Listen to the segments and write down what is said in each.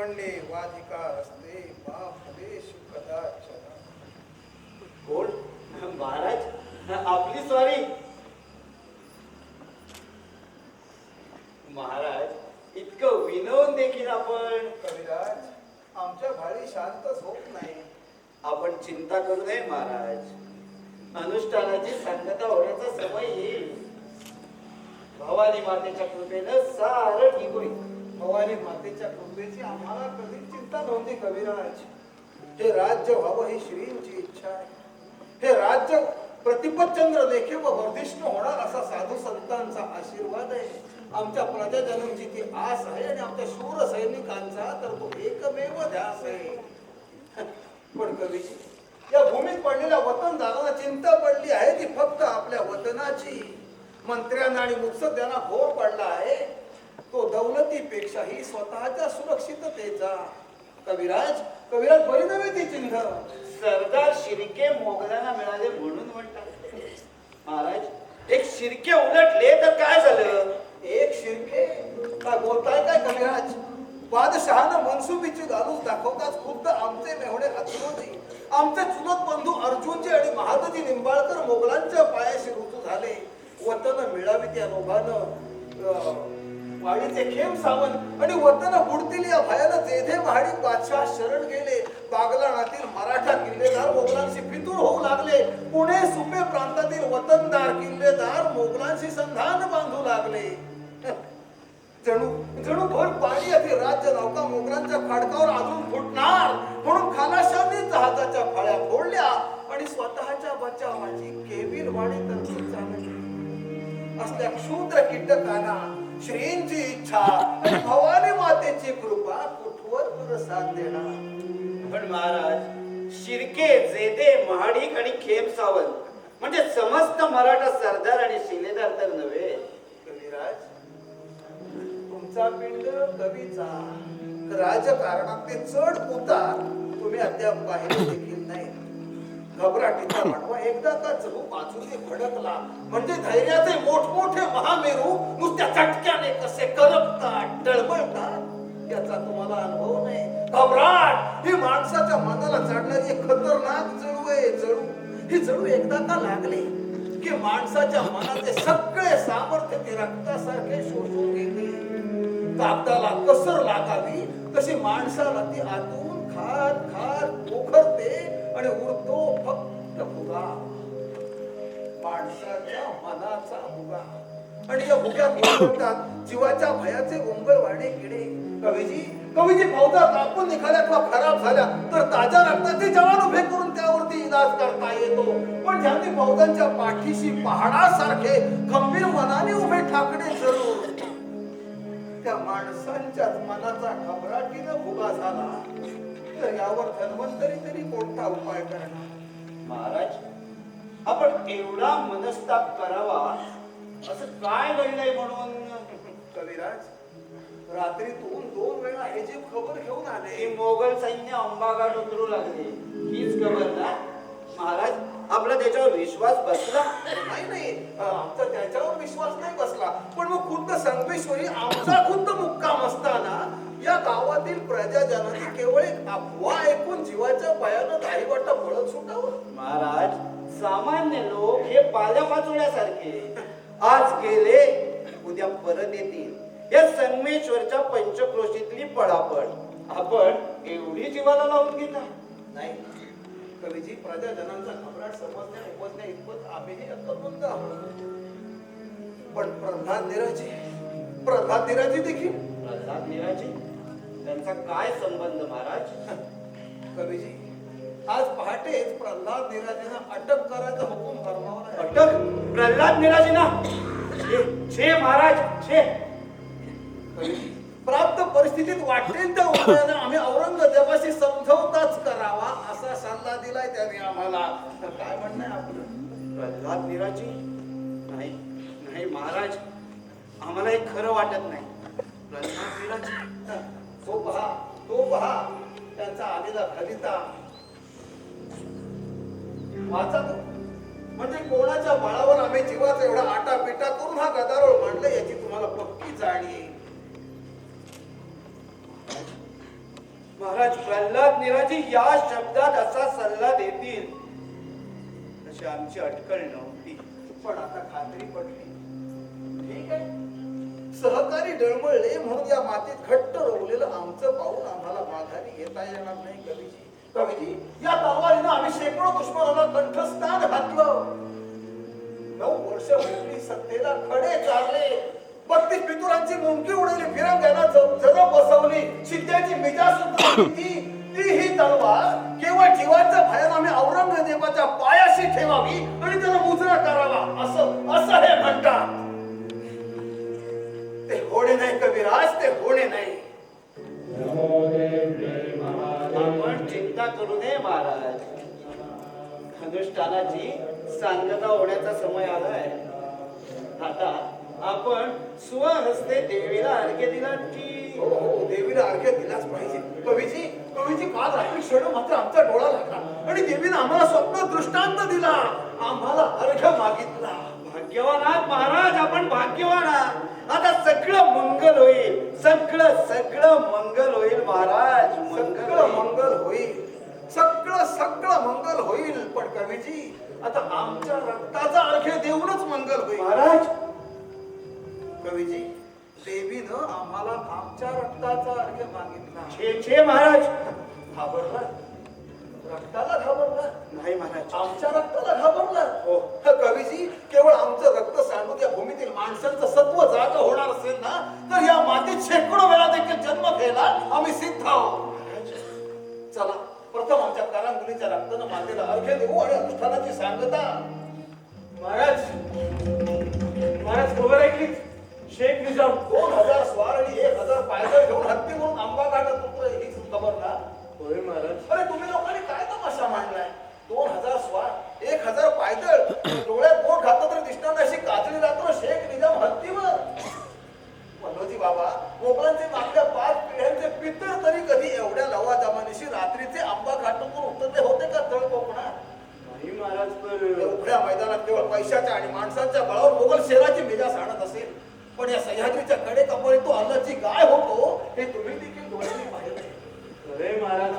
म्हणले वाधिकार असते बापले कदाचन. कोण महाराज आपली स्वारी. महाराज इतकं विनवून देखील आपण. कविराज आमच्या भाळी शांतच होत नाही. आपण चिंता करू नये महाराज. अनुष्ठानाची सांगता होण्याचा समय येईल. भवानी मातेच्या कृपेनं सारं ठीक होईल. भवानी मातेच्या कृपेची आम्हाला कधी चिंता नव्हती कविराज. हे राज्य व्हावं ही श्रींची इच्छा आहे. हे राज्य प्रतिपतचंद्र लेखे व वर्धिष्णू होणार असा साधू संतांचा आशीर्वाद आहे. आमच्या प्रजाजनांची ती आस आहे आणि आमच्या शूर सैनिकांचा तर तो एकमेव ध्यास आहे. पण कवीजी या भूमीत पडलेल्या वतनदारांना चिंता पडली आहे ती फक्त आपल्या वतनाची. मंत्र्यांना आणि मुत्सद्यांना घोर पडला आहे तो दौलतीपेक्षाही स्वतःच्या सुरक्षिततेचा. कविराज कविराज बरी नव्हे ती चिन्ह. सरदार शिर्के मोगलांना मिळाले म्हणून म्हणतात. महाराज एक शिर्के उलटले तर काय झालं. एक शिर्के काय बोलताय काय कविराज. बादशहानं मनसुबीची घालून दाखवताच खुद्द आमचे मेहुणे अतुलजी आमचे चुलत बंधू अर्जुनजी आणि महादजी निंबाळकर मोगलांच्या पायाशी रुजू झाले. वतन मिळावी त्या लोभानं वाडीचे खेम सावंत आणि वतन बुडतील या भयानं जेधे महाडी बादशाह शरण गेले. बागलाणातील मराठा किल्लेदार मोगलांशी फितूर होऊ लागले. पुणे सुपे प्रांतातील वतनदार किल्लेदार मोगलांशी संधान बांधू लागले. जणू जणू भर पाणी असे राज्य नौका मोगलांच्या खाडकावर आदळून फुटणार म्हणून खालाशांनी जहाजाच्या फळ्या फोडल्या आणि स्वतःच्या बचावाची केविल वाणी तरतूद चालली. असल्या क्षुद्र कीटकांना श्रींची इच्छा आणि भवानी मातेची कृपा कुठवर प्रसाद देणार. पण महाराज शिर्के जेदे महाडिक आणि खेम सावंत म्हणजे समस्त मराठा सरदार आणि शिलेदार तर नव्हे. कविराज तुमचा पिंड कवीचा राजकारणातले चढ उतार तुम्ही अद्याप पाहिले देखील नाही. घबराटीचा मांडवा एकदा का जणू बाजूने भडकला म्हणजे धैर्याचे मोठमोठे महामेरू नुसत्या झटक्याने कसे करपतात टळमळतात याचा तुम्हाला अनुभव नाही. घबराट ही माणसाच्या मनाला चढणारी एक खतरनाक जळू आहे. जळू ही जळू एकदा का लागली की माणसाच्या मनाचे सगळे सामर्थ्य ते रक्तासारखे शोषून घेते. कागदाला कसर लागावी तशी माणसाला ती आतून खात खात पोखरते आणि उरतो फक्त भुगा. माणसाच्या मनाचा भुगा आणि या भुग्यात उरतात जीवाच्या भयाचे ओंगळवाणे किडे. कवीजी कवीजी फौजा कापून निघाल्या किंवा खराब झाल्या तर ताज्या रक्ताचे जवान उभे करून त्यावरती इलाज करता येतो. पण ज्यांनी फौजांच्या पाठीशी पहाडासारखे खंबीर मनाने उभे ठाकणे जरूर त्या माणसांच्याच मनाचा घबराटीनं भुगा झाला तर यावर धन्वंतरी तरी कोणता उपाय करणार. महाराज आपण एवढा मनस्ताप करावा असं काय घडलंय म्हणून. कविराज रात्रीतून 2 वेळा हे जी खबर घेऊन आले की मोगल सैन्य अंबाघाट उतरू लागले हीच खबर ना. महाराज आपला त्याच्यावर विश्वास बसला नाही आमचा त्याच्यावर विश्वास नाही बसला. पण मग खुद्द संगमेश्वरी आमचा खुद्द मुक्काम असताना या गावातील प्रजाजनांनी केवळ एक अफवा ऐकून जीवाच्या पायानं दाहीवाटा पळत सुटावं. महाराज सामान्य लोक हे पाल्या पाचोळ्यासारखे आज गेले उद्या परत येतील. या संगमेश्वरच्या पंचक्रोशीतली पळापळ आपण एवढी जीवाला लावून घेता. नाही कवीजी प्रजाजनांचा घबराट समजण्या उपजण्या इतपत आम्हीही अकबंद आहोत. पण प्रल्हाद निराजी देखील. प्रल्हाद निराजी त्यांचा काय संबंध महाराज. कवीजी आज पहाटेच प्रल्हाद निराजींना अटक करायचा हुकूम फरमावला. अटक प्रल्हाद निराजींना. छे महाराज छे. कवीजी प्राप्त परिस्थितीत वाटेल त्या उपायाने आम्ही औरंगजेबाशी समझोताच करावा असा सल्ला दिलाय त्याने आम्हाला. तर काय म्हणणं आहे आपलं. प्रल्हाद निराजी नाही नाही महाराज आम्हाला हे खरं वाटत नाही. प्रल्हाद निराजी तो पहा त्यांचा आलेला खलिता वाचा तो. म्हणजे कोणाच्या बळावर आम्ही जीवाचा एवढा आटापिटा करून हा गदारोळ मांडला याची तुम्हाला पक्की जाण येईल. महाराज प्रल्हाद निराजी या शब्दात असा सल्ला देतील अशी आमची अटकळ नव्हती. पण आता खात्री पडली. ठीक आहे, सहकारी डळमळले म्हणून या मातीत घट्ट रोवलेलं आमचं पाऊल आम्हाला माघारी घेता येणार नाही. कवीजी, या तलवारीनं आम्ही शेकडो दुश्मनाला कंठस्थान घातलं. 9 वर्ष वेगळी सत्तेला खडे चारले. 32 पितुरांची मुंकी उडवली. फिरंग्यांना जग बसवली. शिद्याची मिजाज ती ही तलवार केवळ जीवाच्या भयानं आम्ही औरंगजेबाच्या पायाशी ठेवावी आणि त्याला मुजरा करावा असं हे म्हणतात. ते होणे नाही कविराज, ते होणे नाही. आपण चिंता करू नये महाराज. अनुष्ठानाची सांगता होण्याचा समय आलाय. आता आपण स्वहस्ते देवीला अर्घ्य दिलात की? हो, देवीला अर्घ्य दिलाच पाहिजे. कवीजी काल रात्री क्षण मात्र आमचा डोळा लागला आणि देवीने आम्हाला स्वप्न दृष्टांत दिला. आम्हाला अर्घ्य मागितला. भाग्यवान आहात महाराज, आपण भाग्यवान आहात. आता सगळं मंगल होईल. सगळं मंगल होईल महाराज. सगळं मंगल होईल. सगळं मंगल होईल. पण कवीजी, आता आमच्या रक्ताचा अर्घ्य देऊनच मंगल होईल. महाराज, कवीजी, देवीनं आम्हाला आमच्या रक्ताचा अर्घ्य मागितला. छे महाराज. घाबरला? रक्ताला घाबरला? नाही महाराज. आमच्या रक्ताला घाबरला? हो. कवीजी, केवळ आमचं रक्त सांडून या भूमीतील माणसांचं सत्व जाग होणार असेल ना, तर या मातीत शेकडो वेळा देखील जन्म घ्यायला आम्ही सिद्ध आहोत. चला, प्रथम आमच्या करांगुलीच्या रक्तानं मातेला अर्घ्य देऊ आणि अनुष्ठानाची सांगता. महाराज, खबर ऐकली? शेख निजाम 2000 स्वार आणि 1000 पायदळ घेऊन हत्ती म्हणून आंबा घाटात होतोय. हीच खबर ना? होय महाराज. अरे तुम्ही लोकांनी काय तमाशा मांडलाय? 2000 स्वार, 1000 पायदळ, डोळ्यात बोट घातलं तरी दिसणार नाही अशी काजळी रात्र शेख निजाम हत्तीवर. मनोजी बाबा, मोगलांचे मागल्या 5 पिढ्यांचे पितर तरी कधी एवढ्या लवाजमानीशी रात्रीचे आंबा घाटातून उतरले होते का तळ कोकणात? नाही महाराज, या उघड्या मैदानात केवळ पैशाच्या आणि माणसांच्या बळावर मोगल शेराची मिजाज आणत असेल. पण या सह्याद्रीच्या कडे कपाळी तो अन्नाची गाय होतो हे तुम्ही देखील डोळ्यांनी पाहिले. अरे महाराज,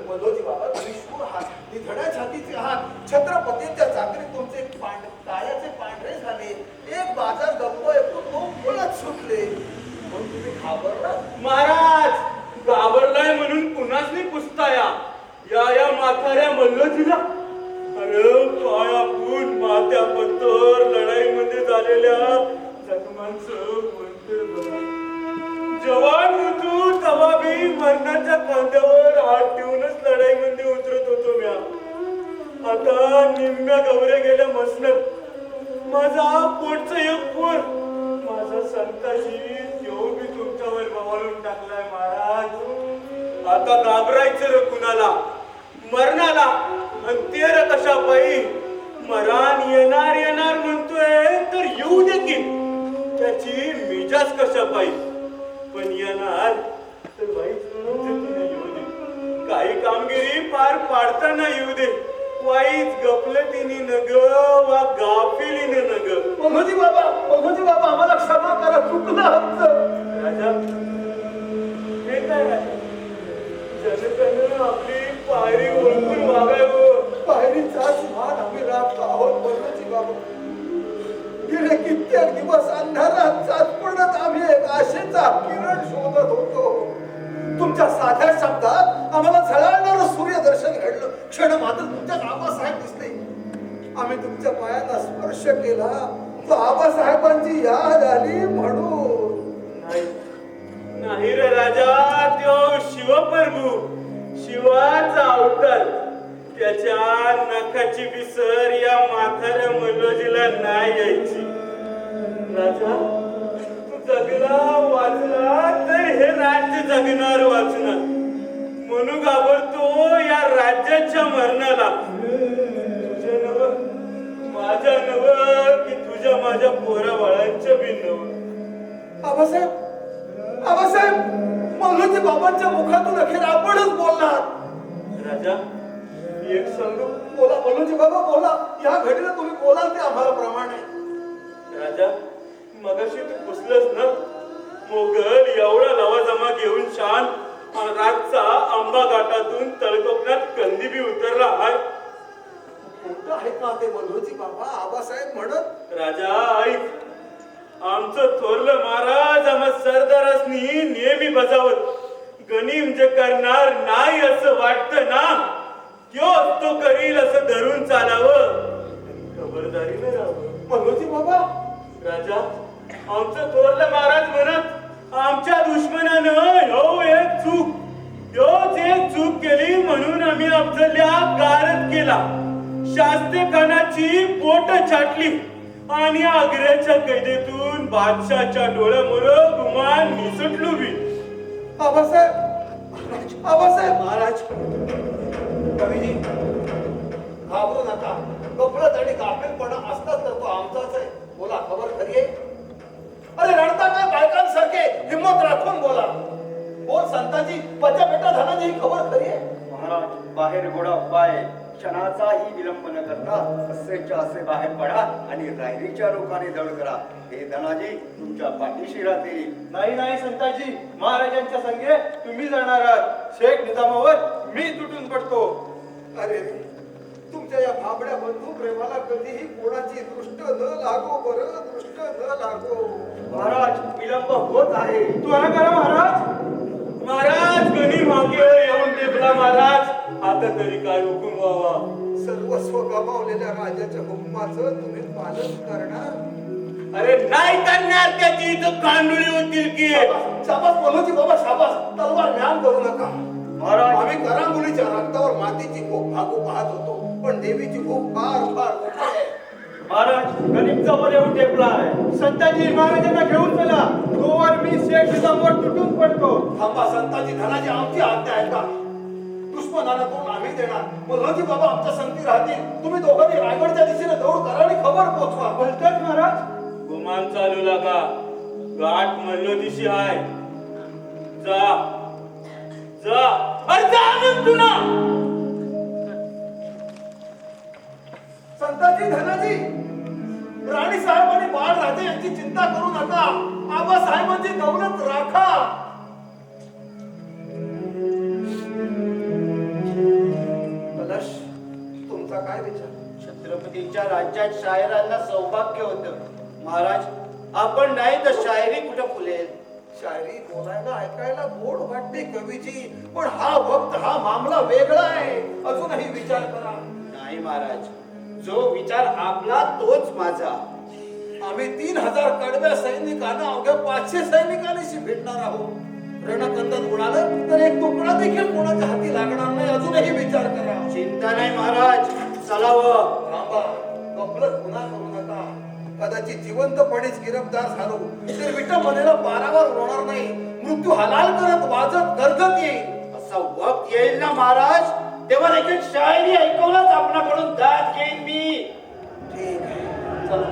मनोजी बाबा, तुम्ही शूर आहात, निधड्या छातीचे आहात. छत्रपतींच्या चाकरीत तुमचे कायाचे पांढरे झाले. एक बाजार गप्प ऐकून 2 पळत सुटले. पण तुम्ही घाबरला? महाराज घाबरलाय म्हणून पुन्हाच नाही पुसताया या म्हाताऱ्या मल्लोजीला. अरे पायापून मात्या पत्तर लढाईमध्ये झालेल्या जखमांचं मंदिर बघा. जवान होतो तवा मी मरणाच्या खांद्यावर हात ठेवूनच लढाईमध्ये उतरत होतो म्या. आता निम्म्या गवऱ्या गेल्या मसनत माझा पोटचा एक पोर माझा संताजी देव मी तुमच्यावर बवालून टाकलाय महाराज. आता घाबरायचं रे कुणाला? मरणाला. आणि ते रे कशा पायी? मरण येणार म्हणतोय तर येऊ दे की. त्याची मिजाज कशा पायी? पण येणार तर वाईट येऊ दे. काही कामगिरी पार पाडताना येऊ दे. वाईच गफलतीने नग वा गाफिलीने नग. मनोजी बाबा, आम्हाला क्षमा करा, चुकलं आमचं. राजा, हे काय राजा? जनतेनं आपली पायरी ओळखून वागावं. पायरीचाच मान आम्ही राखतो आहोत. मनोजी बाबा, गेले कित्येक दिवस अंधारात चाचपडत आम्ही एक आशेचा किरण शोधत होतो. तुमच्या साध्या शब्दात आम्हाला झळाळणारं सूर्यदर्शन घडलं. क्षण मात्र तुमच्या आबासाहेब दिसले. आम्ही तुमच्या पायांना स्पर्श केला. तो आबासाहेबांची याद आली म्हणून. नाही रे राजा, तो शिवप्रभू, शिवाचा अवतार. त्याच्या नखाची विसर या म्हाताऱ्या मल्लोजीला नाही यायची. राजा, तू जगला वाचला तर हे राज्य जगणार वाचणार. म्हणून घाबरतो या राज्याच्या मरणाला. तुझ्या नव, माझ्या नव, की तुझ्या माझ्या पोरा बाळांच्या बी नव. आबासाहेब, मल्लोजी बाबांच्या मुखातून अखेर आपणच बोललात. राजा, एक सांगू? बोला मल्लोजी बाबा, बोला. या घडीला तुम्ही बोलाल ते आम्हाला प्रमाण आहे. राजा, मगाशी तू पुसलंस ना, मोगल एवढा लवाजमा घेऊन शान रातचा आंबा घाटातून तळकोकणात कंदीबी उतरला आहे. खोटं आहे का ते मल्होजी बाबा? आबासाहेब म्हणत राजा ऐक, आमचं थोरलं महाराज आम्हा सरदारासनी नेहमी बजावत गनिम जे करणार नाही असं वाटतं ना, त्योच तो करील असं धरून चालावं, खबरदारीने राहावं. मल्होजी बाबा, राजा, आमचं थोरलं महाराज म्हणत आमच्या दुश्मनानं ह्योच एक चूक केली म्हणून आम्ही अफजलला गारद केला, शास्ते खानाची बोट छाटली आणि आग्र्याच्या कैदेतून बादशाच्या डोळ्यामोर गुमान निसटलो बी. आबासाहेब, आबासाहेब महाराज, कवीजी घाबरू नका. गफलत आणि गाफीलपणा असताच तर तो आमचाच आहे. बोला, खबर खरी आहे? अरे रडता काय बायकांसारखे? हिम्मत राखून बोला. बोल संताजी, बच्चा बेटा धनाजी, ही खबर खरी आहे? महाराज, बाहेर घोडा उपाय, क्षणाचाही विलंब न करता असेच्या असे बाहेर पडा आणि रायरीच्या लोकांनी दळ करा. हे धनाजी तुमच्या पाठीशी राहतील. नाही नाही संताजी, महाराजांच्या संगे तुम्ही जाणार आहात. शेख निजामावर मी तुटून पडतो. अरे रे, तुमच्या या भाबड्या बंधू प्रेमाला कधीही कोणाची दृष्ट न लागो, बरं, दृष्ट न लागो. महाराज, विलंब होत आहे. त्वरा करा महाराज. महाराज गणी मागे येऊन टेकला. महाराज, आता तरी काय हुकूम व्हावा? सर्वस्व गमावलेल्या राजाच्या हुकुमाचं तुम्ही पालन करणार? अरे नाही करणार, त्याची इथं कांडुळी होतील की. शाबास मल्होजी बाबा, शाबास. तलवार ज्ञान करू नका. महाराज, आम्ही करांगुलीच्या रक्तावर मातीची भूक भागू पाहत होतो, पण देवीची भूक फार फार मोठी आहे. महाराज, गणित जवळ येऊन टेकलाय. संताजी, महाराजांना घेऊन चला. तोवर मी शेख निजामावर तुटून पडतो. थांबा संताजी, धनाजी, आमची आज्ञा आहे का? दुश्मनाला तोंड आम्ही देणार. मल्होजी बाबा आमच्या संगती राहतील. तुम्ही दोघांनी रायगडच्या दिशेने दौड करा आणि खबर पोचवा. बोलतात महाराज. गुमान चालू लागा. गाठ मल्लोदिशी आहे. जा जा, अरे जा म्हणतो ना. संताजी, धनाजी, राणी साहेब आणि बाळ राजे यांची चिंता करू नका. आबासाहेबांची दौलत राखा. कलश, तुमचा काय विचार? छत्रपतींच्या राज्यात शायरांना सौभाग्य होतं. महाराज, आपण नाही तर शायरी कुठं फुलेल? शायरी बोलायला ऐकायला गोड वाटते कवीची, पण हा वक्त, हा मामला वेगळा आहे. अजूनही विचार करा. नाही महाराज, जो विचार आपला तोच माझा. आम्ही 3000 कडव्या सैनिकांना अवघ्या 500 सैनिकांशी भेटणार आहोत. रणकंदात उडालं तर एक तुकडा देखील कोणाच्या हाती लागणार नाही. अजूनही विचार करा. चिंता नाही महाराज, चलावं. थांबा, गफलत पुन्हा करू नका. कदाचित जिवंतपणेच गिरफ्तार झालो तर विटंबनेला पारावर होणार नाही. मृत्यू हलाल करत वाजत गरजत येईल. असा वक्त येईल ना महाराज, तेव्हा देखील शायरी ऐकवलंच आपणाकडून दाद घेईन मी. ठीक आहे, चला.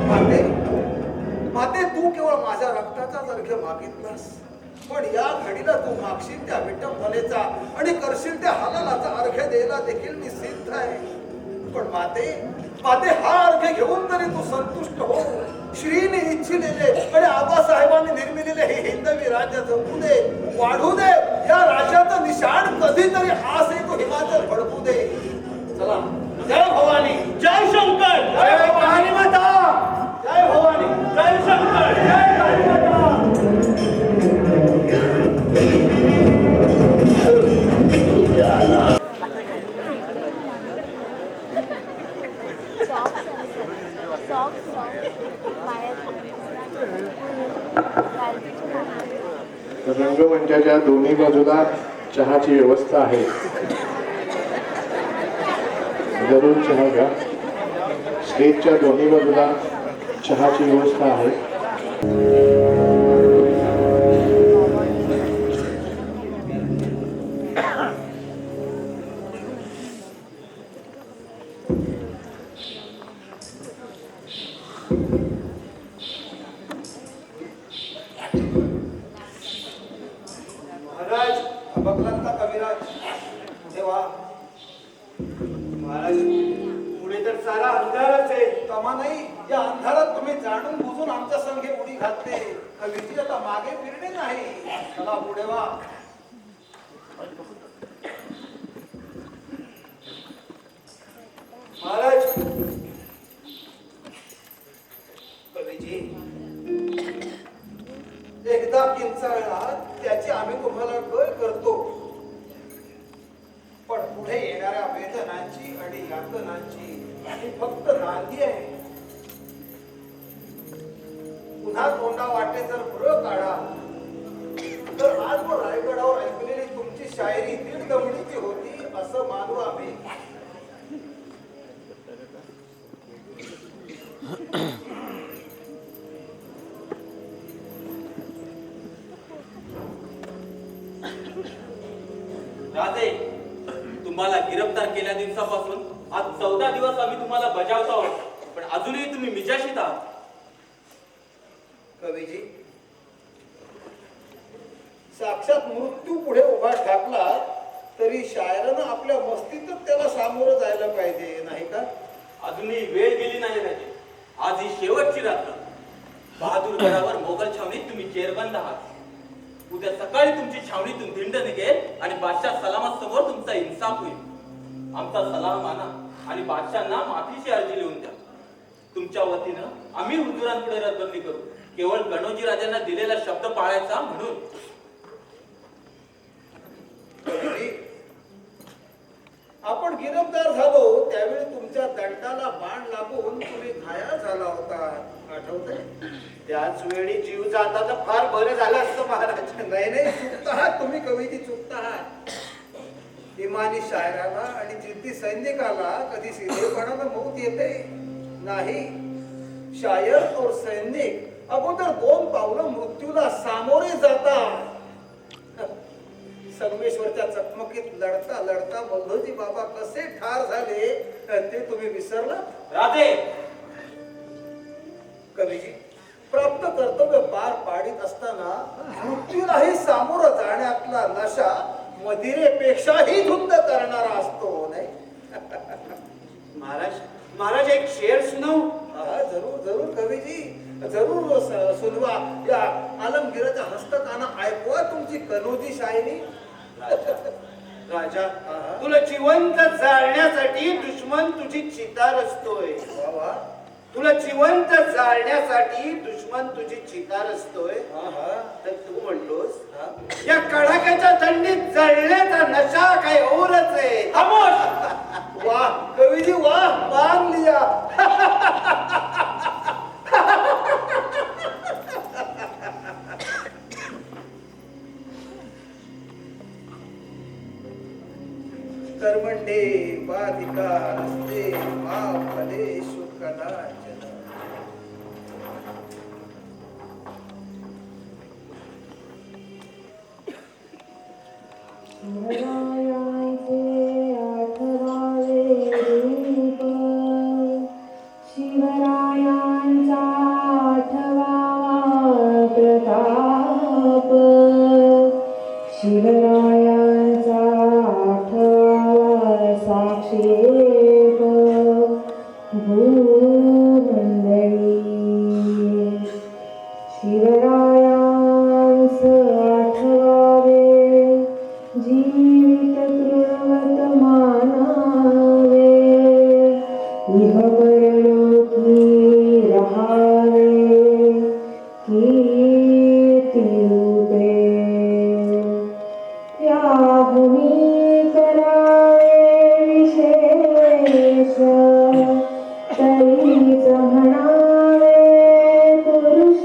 माते, माते, तू केवळ माझ्या रक्ताचाच अर्घ्य मागितलास, पण या घडीला तू मागशील त्या विटंबनेचा आणि करशील त्या हलालाचा अर्घ्य द्यायला देखील मी सिद्ध आहे. पण माते, माते, हा अर्घ्य घेऊन तरी तू संतुष्ट हो. श्रीने इच्छिलेले आणि आबासाहेबांनी निर्मिलेले हे हिंदवी राज्य जपू दे, वाढू दे. या राज्याचं निशाण कधीतरी आस आहे तो हिमाचल फडकू दे. चला. जय भवानी, जय शंकर, जय भवानी माता, जय भवानी, जय शंकर, जय काली माता. रंगमंचाच्या दोन्ही बाजूला चहाची व्यवस्था आहे. जरूर चहा घ्या. स्टेजच्या दोन्ही बाजूला चहाची व्यवस्था आहे. महाराज, बघलात का कविराज? देवा महाराज, पुढे तर सारा अंधारच आहे. तमा नाही, या अंधारात तुम्ही जाणून बुजून आमच्या संगे उडी घालते. कवीची आता मागे फिरणे नाही. चला पुढे वा. महाराज, कवीजी, एकदा किंचाळला त्याची आम्ही तुम्हाला गय करतो, पण पुढे येणाऱ्या वेदनांची आणि यातनांची ही फक्त नांदी आहे. पुन्हा तोंडा वाटे जर भुरळ काढा तर आज व रायगडावर ऐकलेली तुमची शायरी दीड दमडीची होती असं मानू आम्ही. राजे, तुम्हाला गिरफ्तार केल्या दिवसापासून आज 14 दिवस आम्ही तुम्हाला बजावत आहोत, पण अजूनही तुम्ही मिजाशीत आहात. कवीजी, साक्षात मृत्यू पुढे उभा ठाकला तरी शायरानं आपल्या मस्तीतच त्याला सामोरं जायला पाहिजे, नाही का? अजूनही वेळ गेली नाही राजे. आज ही शेवटची रात्र. बहादूरगडावर मोगल छावणीत तुम्ही जेरबंद आहात. उद्या सकाळी तुमची छावणीतून धिंड निघेल आणि बादशाह सलामत समोर तुमचा इन्साफ होईल. आमचा सलाम माना आणि बादशाहना माफीची अर्जी लिहून द्या. तुमच्या वतीनं आम्ही हुजुरांपुढे रद्दबंदी करू, केवळ गणोजी राजांना दिलेला शब्द पाळायचा म्हणून. कवीजी, आपण गिरफ्तार झालो त्यावेळी तुमच्या दंडाला बाण लागून तुम्ही घायाळ झाला होता, आठवतंय? त्याच वेळी जीव जाता तर फार बरं झालं असतं महाराज. नाही नाही, चुकता आहात तुम्ही कवीजी, चुकता आहात. इमानी शायराला आणि जिद्दी सैनिकाला कधी सिधेपणानं मौत येते नाही. शायर और सैनिक अगोदर 2 पावलं मृत्यूला सामोरे जातात. संगमेश्वरच्या चकमकीत लढता लढता मल्होजी बाबा कसे ठार झाले ते तुम्ही विसरला? राजे, कवीजी, प्राप्त कर्तव्य पार पाडित असताना मृत्यूलाही सामोरं जाण्यातला नशा मदिरेपेक्षाही धुंद करणारा असतो, नाही? महाराज एक शेर सुनावू? हा, जरूर जरूर कवीजी, जरूर सुनवा. या आलमगीराच्या हस्तकानं ऐकवा तुमची कनोजी शायरी. राजा, तुला जिवंत जाळण्यासाठी दुश्मन तुझी चिता रचतोय. वा वा. तुला जिवंत जाळण्यासाठी दुश्मन तुझी चिता रचतोय. हा हा. तर तू म्हणतोस हा. या कडाक्याच्या थंडीत जळण्याचा नशा काय औरच आहे. खामोश. वाह कवीजी, वाह, मान लिया. कर्मंडे बाधिका नसते मा फलेषु कदाचन. शिवरायांचे आठवावे रूप, शिवरायांचा आठवावा प्रताप, शिवरायांचा आठवावा साक्षेप भूमंडळी. शिवरायांस आठवावे जीवित तृणवत मानावे, इह परलोकी रहावे कीर्ती रूपे. याहुनी करावे विशेष, तरीच म्हणावे पुरुष.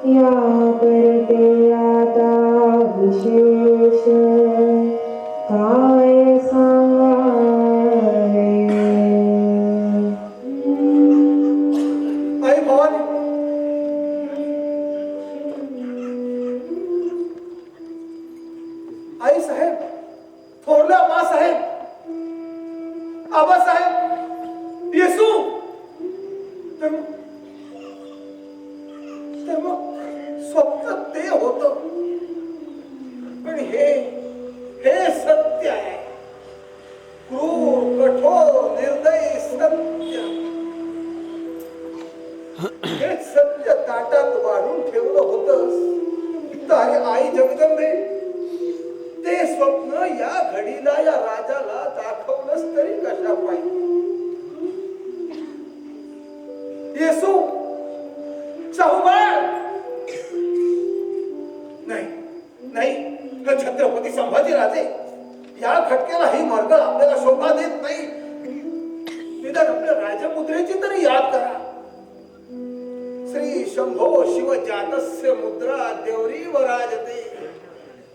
या करते आता विशेष, काय सांगावे. आई भवानी, आई साहेब, थोरल्या बा साहेब, आबा साहेब, येसू. तर मग स्वप्न ते होत, पण हे सत्य आहे. क्रूर, कठोर, निर्दयी सत्य. हे सत्य ताटात वाढून ठेवलं होतंस, तर आई जगदंबे ते स्वप्न या घडीला या राजाला दाखवलंस तरी कशा पाहिजे? येसू, शाहूबाई, नाही नाही, छत्रपती संभाजी राजे या खटक्याला ही मरगळ आपल्याला शोभा देत नाही. निदान आपल्या राजमुद्रेची तरी याद करा. श्री शंभो शिव जातस्य मुद्रा देवरी वराजते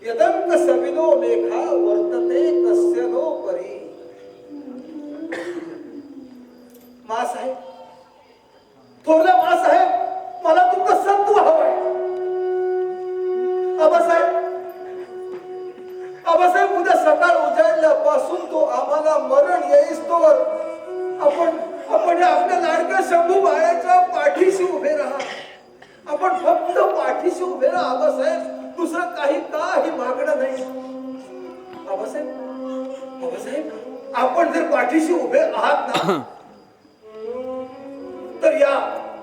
यदंक सविनो लेखा वर्तते कस्य नो परी. मासाहेब, थोरल्या मासाहेब, मला तुमचं सत्व हवंय. आबासाहेब, उद्या सकाळ उजाडल्यापासून तो आम्हाला मरण येईस्तोवर आपण या आपल्या लाडक्या शंभू बाळाच्या पाठीशी उभे राहा. आपण फक्त पाठीशी उभे राहा आबासाहेब, दुसरं काही मागणं नाही. आबासाहेब, आपण जर पाठीशी उभे आहात ना, तर या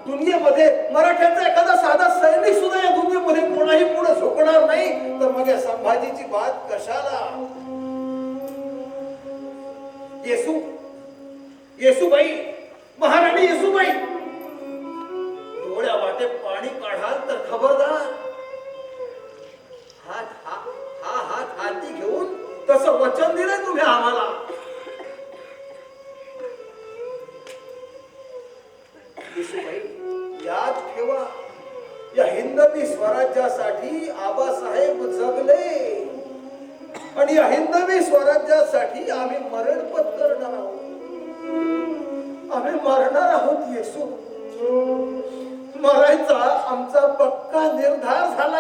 दुनियेमध्ये मराठ्यांचा एखादा साधा सैनिक सुद्धा या दुनियेमध्ये कोणाही पुढे झोकणार नाही. तर मग या संभाजीची बात कशाला? येसूबाई, महाराणी येसूबाई, डोळ्या वाटे पाणी काढाल तर खबरदार. हात हाती घेऊन तसं वचन दिलंय तुम्ही आम्हाला. येसूबाई, याद ठेवा, या हिंदवी स्वराज्यासाठी आबासाहेब जगले आणि या हिंदवी स्वराज्यासाठी आम्ही मरण पत्करणार आहोत. आम्ही मरणार आहोत. येसू, मरायचा आमचा पक्का निर्धार झाला.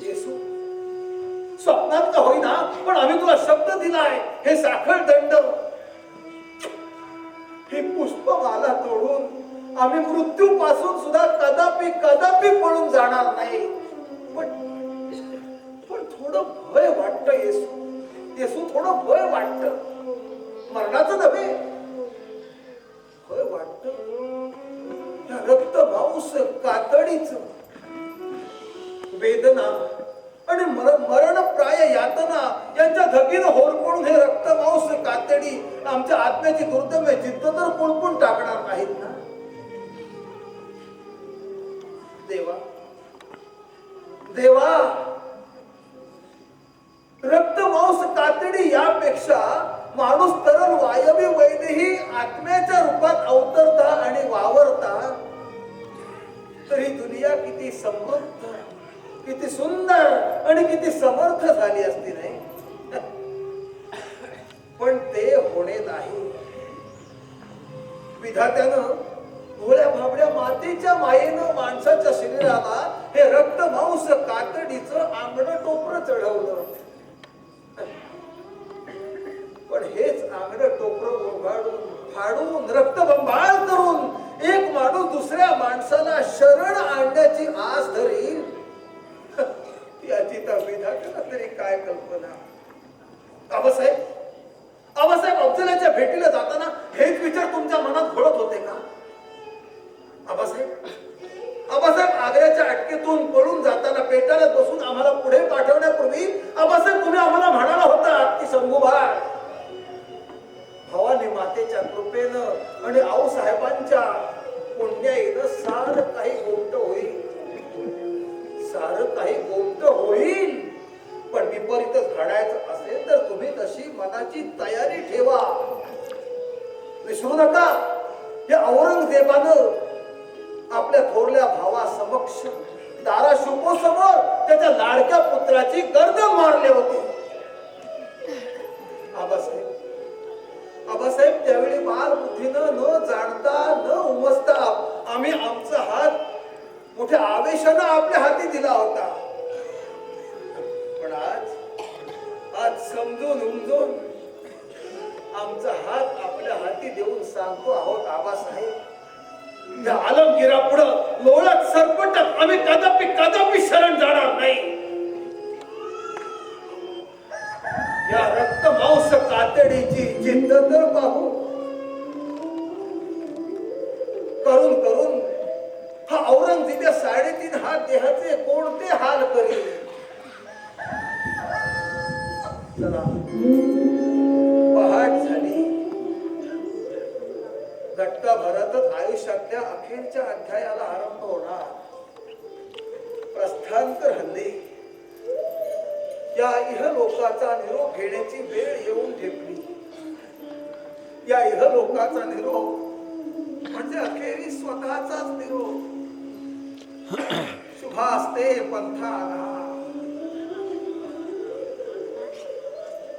येसू, स्वप्नात का होईना, पण आम्ही तुला शब्द दिलाय. हे साखळ दंड, ही पुष्पमाला तोडून आम्ही मृत्यू पासून सुद्धा कदापि पळून जाणार नाही. पण थोडं भय वाटत. येसू, थोडं भय वाटत. मरणाचं नव्हे, भय वाटत. रक्त मांस कातडीच वेदना आणि मरणप्राय यातना यांच्या धगीनं होरपळून हे रक्त मांस कातडी आमच्या आत्म्याची दुर्दम्य जिद्द तर पुळपून टाकणार नाहीत ना. देवा, रक्त मांस कातडी यापेक्षा माणूस तरल वायवी वैदेही आत्म्याच्या रूपात अवतरता आणि वावरता तरी दुनिया किती समृद्ध, किती सुंदर आणि किती समर्थ झाली असती नाही. पण ते होणे नाही. विधात्यानं भोळ्या भाबड्या मातेच्या मायेनं माणसाच्या शरीराला हे रक्त मांस कातडीचं आंगण टोपरं चढवलं. पण हेच आंगण टोपरं उघडून फाडून रक्तबंबाळ करून एक माणूस दुसऱ्या माणसाला शरण आणण्याची आस धरील, याची तर विधात्याला तरी काय कल्पना. आबासाहेब, अफजलाच्या भेटीला जाताना हेच विचार तुमच्या मनात घोळत होते का? आबासाहेब आग्र्याच्या अटकेतून पळून जाताना पेटाऱ्यात बसून आम्हाला पुढे पाठवण्यापूर्वी आबासाहेब तुम्ही आम्हाला म्हणाला होता की शंभूबाळ, भवानी मातेच्या कृपेनं आणि आऊसाहेबांच्या पुण्याईनं सारं काही गोमट होईल. पण विपरीतच घडायचं असेल तर तुम्ही तशी मनाची तयारी ठेवा. विसरू नका, या औरंगजेबानं आपल्या थोरल्या भावा समक्ष दाराशुको समोर त्याच्या लाडक्या पुत्राची गर्दन मारले होते. आबासाहेब त्यावेळी बालबुद्धीनं न जाणता न उमजता आम्ही आमचा हात मोठ्या आवेशानं आपल्या हाती दिला होता. पण आज समजून उमजून आमचा हात आपल्या हाती देऊन सांगतो आहोत आबासाहेब, या आलमगिरापुढं लोळत सरपटत आम्ही कदापि शरण जाणार नाही. या रक्त मांस कातडीची जिद्द तर पाहू. चला पहाट झाली. घट्टा भरतच आयुष्यातल्या अखेरच्या अध्यायाला आरंभ होणार. प्रस्थांतर हल्ली या इहलोकाचा निरोप घेण्याची वेळ येऊन ठेपली. या इहलोकाचा निरोप म्हणजे अखेरीस स्वतःचाच निरोप. शुभास्ते पंथाना.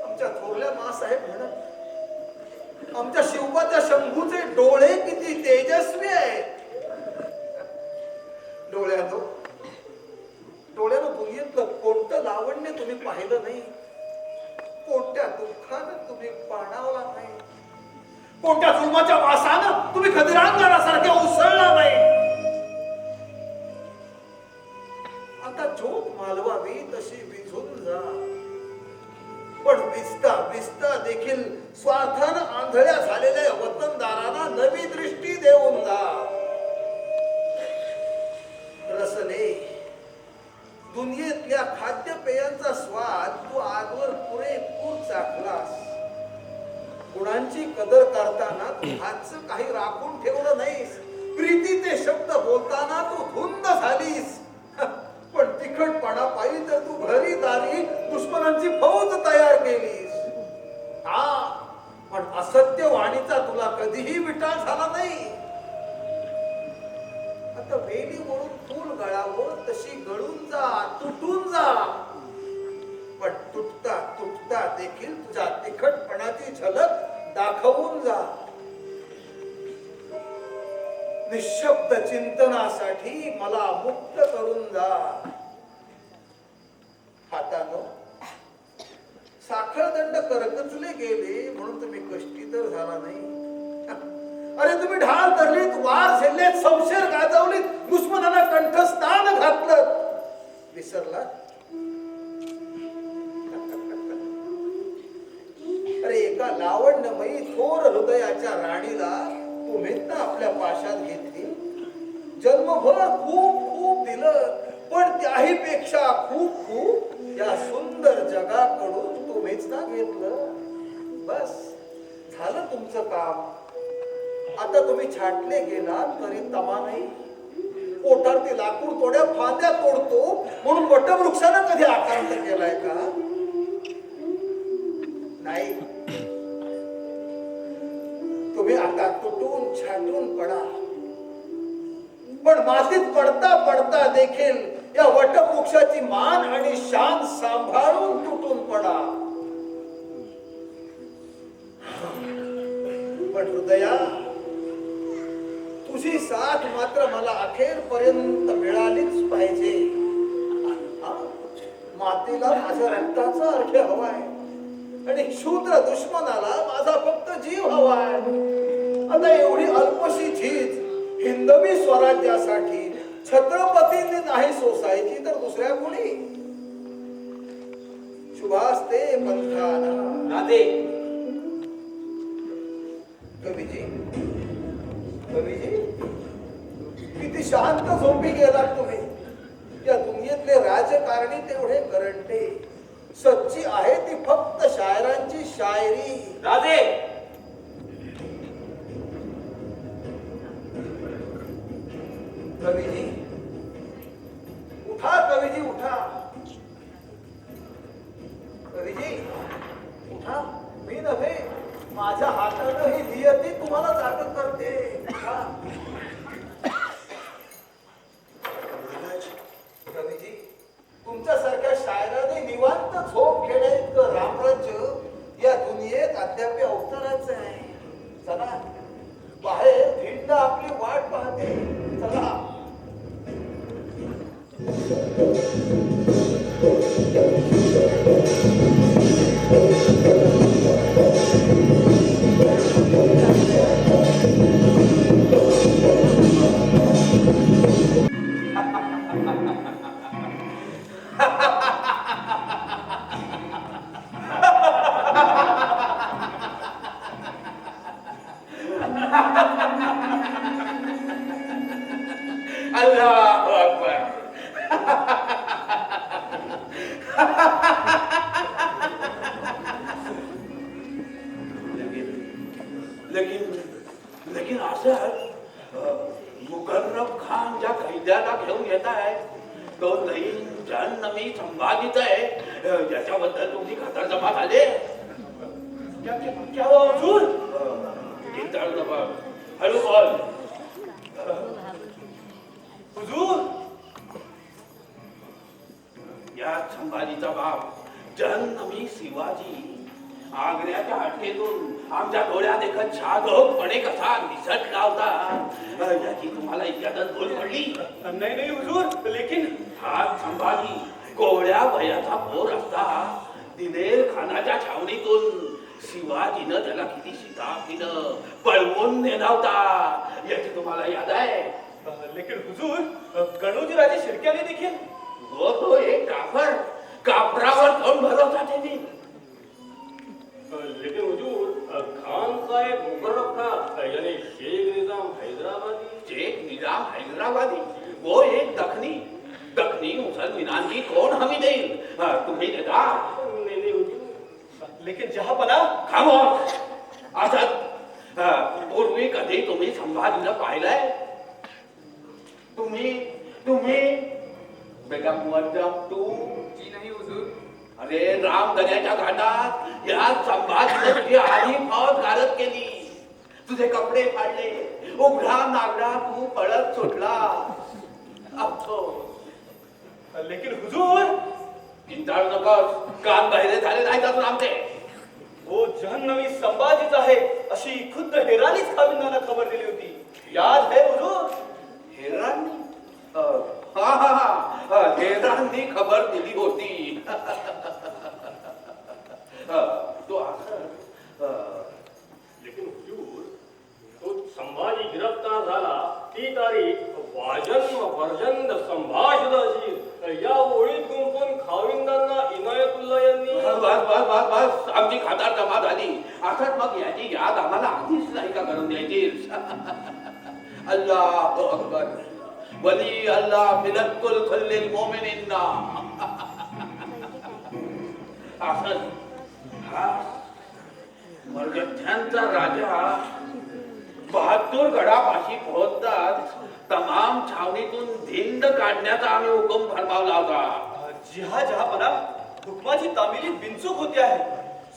आमच्या थोरल्या मासाहेब म्हणत आमच्या शिवबाच्या शंभूचे डोळे किती तेजस्वी आहेत. डोळ्यानं दुनियेतलं कोणतं लावण्य तुम्ही पाहिलं नाही. कोणत्या दुःखानं तुम्ही पाणावला नाही. कोणत्या जुलमाच्या वासानं तुम्ही खदिरांगणासारखे उसळला नाही. आता झोप मालवावी तशी विझून जा. पण भिजता देखील स्वार्थानं आंधळ्या झालेल्या वतनदारांना नवी दृष्टी देऊन जा. रसने दुनियेतल्या खाद्यपेयांचा स्वाद तू आजवर पुरेपूर चाखलास. गुणांची कदर करताना तू हातचं काही राखून ठेवलं नाहीस. प्रीतीचे शब्द बोलताना तू धुंद झालीस. पण तिखटपणा पाहिजे तर तू घरी दारी दुश्मनांची फौज तयार केलीस. हा पण असत्य वाणीचा तुला कधीही विटाळ झाला नाही. आता वेलीवरून फूल गळावं तशी गळून जा, तुटून जा. पण तुटता तुटता देखील तुझ्या तिखटपणाची झलक दाखवून जा. निशब्द चिंतनासाठी मला मुक्त करून जा. हातानं साखळदंड करकचले गेले म्हणून तुम्ही कष्टी तर झाला नाही. अरे तुम्ही ढाल धरलीत, वार झेललेत, शमशेर गाजवलीत, दुश्मनाला कंठस्थान घातलं. विसरला? अरे एका लावण्यमयी थोर हृदयाच्या राणीला तुम्हीच ना आपल्या पाशात घेतली. जन्मभर खूप खूप दिलं, पण त्याही पेक्षा खूप खूप या सुंदर जगाकडून तुम्हीच ना घेतलं. बस झालं तुमचं काम. आता तुम्ही छाटले गेलात तरी तमा नाही. पोटावरती लाकूड तोड्या फांद्या तोडतो म्हणून वटवृक्षानं कधी आकांत केलाय का? नाही. तुम्ही आता तुटून छाटून पडा. पण मातीत पडता पडता देखील या वटवृक्षाची मान आणि शान सांभाळून तुटून पडा. पण हृदया तुझी साथ मात्र मला अखेरपर्यंत मिळालीच पाहिजे. मातीला माझ्या रक्ताचा अर्घ्य हवाय आणि क्षुद्र दुश्मनाला माझा फक्त जीव हवाय. आता एवढी अल्पशी झीज हिंदवी स्वराज्यासाठी छत्रपतींनी नाही सोसायची तर दुसऱ्या कोणी? शुभास्ते पंथाना. राधे कवीजी किती शांत झोपी गेलात तुम्ही. या दुनियेतले राजकारणी तेवढे करंटे. सच्ची आहे ती फक्त शायरांची शायरी. राधे कवीजी उठा. कवीजी उठा. कवीजी उठा. मी नव्हे, माझ्या हातानं ही नियती तुम्हाला जाग करते. उठा. कवीजी तुमच्यासारख्या शायराने निवांत झोप घेण्याइतकं रामराज्य या दुनियेत अद्याप अवतरायचं आहे. चला बाहेर भिंड आपली वाट पाहते. चला. अल्लाह अकबर. तुम्ही खातर जमा झाले क्या हुआ हुजूर? किंताळू नका हळू बोल हुजूर या संभाजीचा बाप जन्मी शिवाजी आग्र्याच्या अटकेतून आमच्या डोळ्यात देखत छागपणे कसा निसटला होता याची तुम्हाला इतक्यातच बोल पडली. नहीं नहीं हुजूर, लेकिन हा संभाजी कोवळ्या वयाचा पोर असता दिलेर खानाच्या छावणीतून शिवाजीनं त्याला किती शिताफीनं पळवून नेला होता याची तुम्हाला याद आहे. लेकिन हुजूर, गणोजी राजे शिर्क्याने देखील वो तो एक काफर कापरावर कोण भरोसा त्यांनी. लेकिन हुजूर, खान का एक मुकर्रब था यानी शेख निजाम हैदराबादी. शेख निजाम हैदराबादी वो एक दखनी मुसलमानांची कोण हमी देईल तुम्ही देता. नहीं नहीं हुजूर, लेकिन जहापना खामोश असत पूर्वी कधी तुम्ही संभाजीला पाहिलंय. तुम्ही बेटा मुअज्जम तू जी नहीं हुजूर. अरे राम दर्याच्या घाटात या संभाजीने तुझी आधी फौज गारद केली. तुझे कपडे फाडले उघडा नागडा तू पळत सुटला. अफसोस. लेकिन हुजूर, किंताळू नकोस कान बहिरे झाले नाही तर आमचे. वो जहन्नवी संभाजीच आहे अशी खुद्द हेरानीच खाविंदांना खबर दिली होती. याद है हुजूर? हेरांनी हेरांनी खबर दिली होती. तो लेकिन हुजूर, तो संभाजी गिरफ्तार झाला ती तारीख वाजन्म वर्जंद संभाषद अशी या ओळीत गुंफून खाविंदांना इनायतुल्ला यांनी बस आमची खातार जमा झाली. असंच मग याची याद आम्हाला आधीच नाही का करून द्यायची. अल्लाह अकबर वली अल्लाह फिलकुल खुल्लिल मोमिनिन्ना. असंच हा मर्गथ्यांचा राजा 72 गडापाशी पोहोचताच तमाम छावणीतून धिंड काढण्याचा आम्ही हुकूम फरमावला होता. जहापना, हुकमाची तामिली बिनचूक होती आहे.